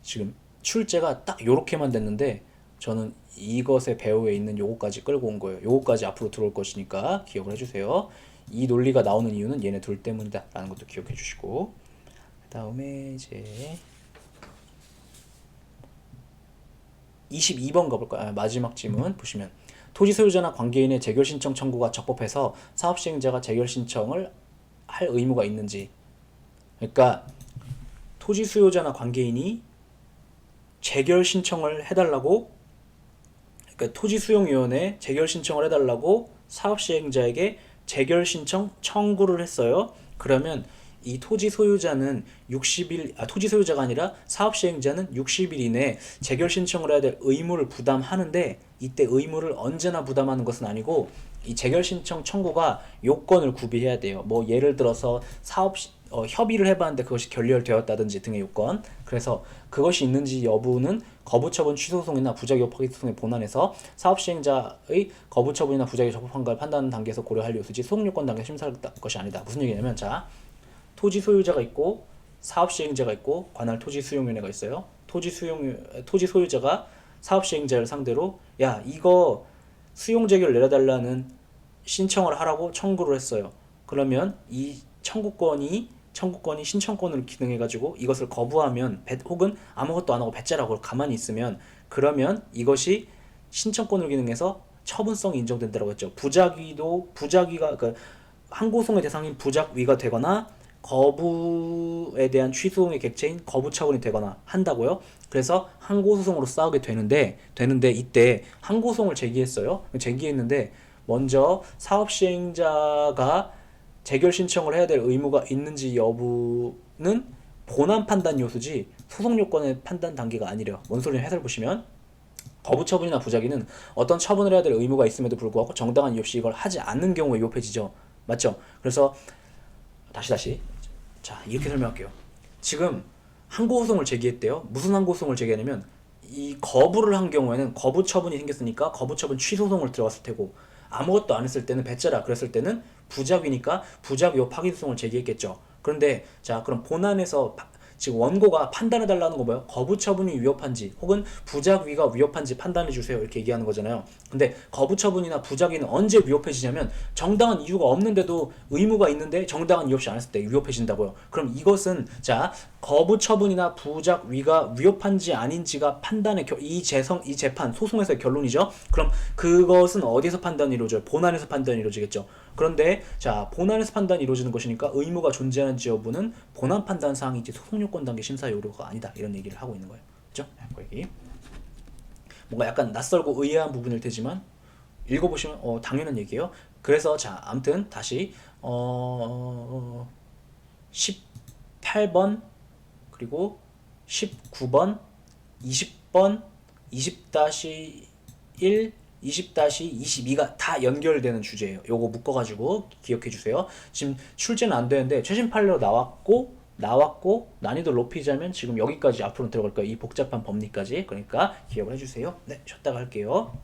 지금 출제가 딱 요렇게만 됐는데 저는 이것의 배후에 있는 요거까지 끌고 온 거예요. 요거까지 앞으로 들어올 것이니까 기억을 해주세요. 이 논리가 나오는 이유는 얘네 둘 때문이다 라는 것도 기억해 주시고, 그 다음에 이제 22번 가볼까요? 마지막 질문 보시면 토지 소유자나 관계인의 재결 신청 청구가 적법해서 사업 시행자가 재결 신청을 할 의무가 있는지. 그러니까 토지 소유자나 관계인이 재결 신청을 해달라고, 그러니까 토지 수용위원회에 재결 신청을 해달라고 사업 시행자에게 재결 신청 청구를 했어요. 그러면 이 토지 소유자는 토지 소유자가 아니라 사업 시행자는 60일 이내에 재결 신청을 해야 될 의무를 부담하는데, 이때 의무를 언제나 부담하는 것은 아니고 이 재결 신청 청구가 요건을 구비해야 돼요. 뭐 예를 들어서 협의를 해봤는데 그것이 결렬되었다든지 등의 요건. 그래서 그것이 있는지 여부는 거부처분 취소소송이나 부작위 파기소송의 본안에서 사업시행자의 거부처분이나 부작위 적법한가를 판단하는 단계에서 고려할 요소지 소송요건 단계 심사할 것이 아니다. 무슨 얘기냐면, 자, 토지 소유자가 있고 사업시행자가 있고 관할 토지수용위원회가 있어요. 토지 소유자가 사업시행자를 상대로 야, 이거 수용재개를 내려달라는 신청을 하라고 청구를 했어요. 그러면 이 청구권이 신청권으로 기능해가지고 이것을 거부하면 혹은 아무것도 안 하고 배째라고 가만히 있으면, 그러면 이것이 신청권으로 기능해서 처분성이 인정된다고 했죠. 부작위가 그러니까 항고송의 대상인 부작위가 되거나 거부에 대한 취소의 객체인 거부처분이 되거나 한다고요. 그래서 항고소송으로 싸우게 되는데 이때 항고소송을 제기했어요. 제기했는데 먼저 사업시행자가 재결 신청을 해야 될 의무가 있는지 여부는 본안 판단 요소지 소송 요건의 판단 단계가 아니래요. 뭔 소리냐 해설 보시면, 거부처분이나 부작위는 어떤 처분을 해야 될 의무가 있음에도 불구하고 정당한 이유 없이 이걸 하지 않는 경우에 위법해지죠. 맞죠? 그래서 다시 자, 이렇게 설명할게요. 지금 항고소송을 제기했대요. 무슨 항고소송을 제기하냐면, 이 거부를 한 경우에는 거부 처분이 생겼으니까 거부 처분 취소송을 들어갔을 테고, 아무것도 안 했을 때는 배째라 그랬을 때는 부작위니까 부작위 파기소송을 제기했겠죠. 그런데 자, 그럼 본안에서 지금 원고가 판단해달라는 거 뭐예요? 거부 처분이 위협한지 혹은 부작위가 위협한지 판단해주세요, 이렇게 얘기하는 거잖아요. 근데 거부 처분이나 부작위는 언제 위협해지냐면, 정당한 이유가 없는데도 의무가 있는데 정당한 이유 없이 안 했을 때 위협해진다고요. 그럼 이것은 자, 거부 처분이나 부작위가 위협한지 아닌지가 판단의 이 재판 소송에서의 결론이죠. 그럼 그것은 어디서 판단이 이루어져요? 본안에서 판단이 이루어지겠죠. 그런데 자, 본안에서 판단이 이루어지는 것이니까 의무가 존재하는지 여부는 본안 판단 사항이지 소송 요건 단계 심사 요구가 아니다, 이런 얘기를 하고 있는 거예요. 그렇죠? 그 얘기. 뭔가 약간 낯설고 의아한 부분일 테지만 읽어보시면 당연한 얘기예요. 그래서 자, 아무튼 다시 18번 그리고 19번 20번 20-1 20-22가 다 연결되는 주제예요. 요거 묶어가지고 기억해 주세요. 지금 출제는 안 되는데 최신 판례로 나왔고 난이도 높이자면 지금 여기까지 앞으로 들어갈 거예요. 이 복잡한 법리까지. 그러니까 기억을 해주세요. 네, 쉬었다가 할게요.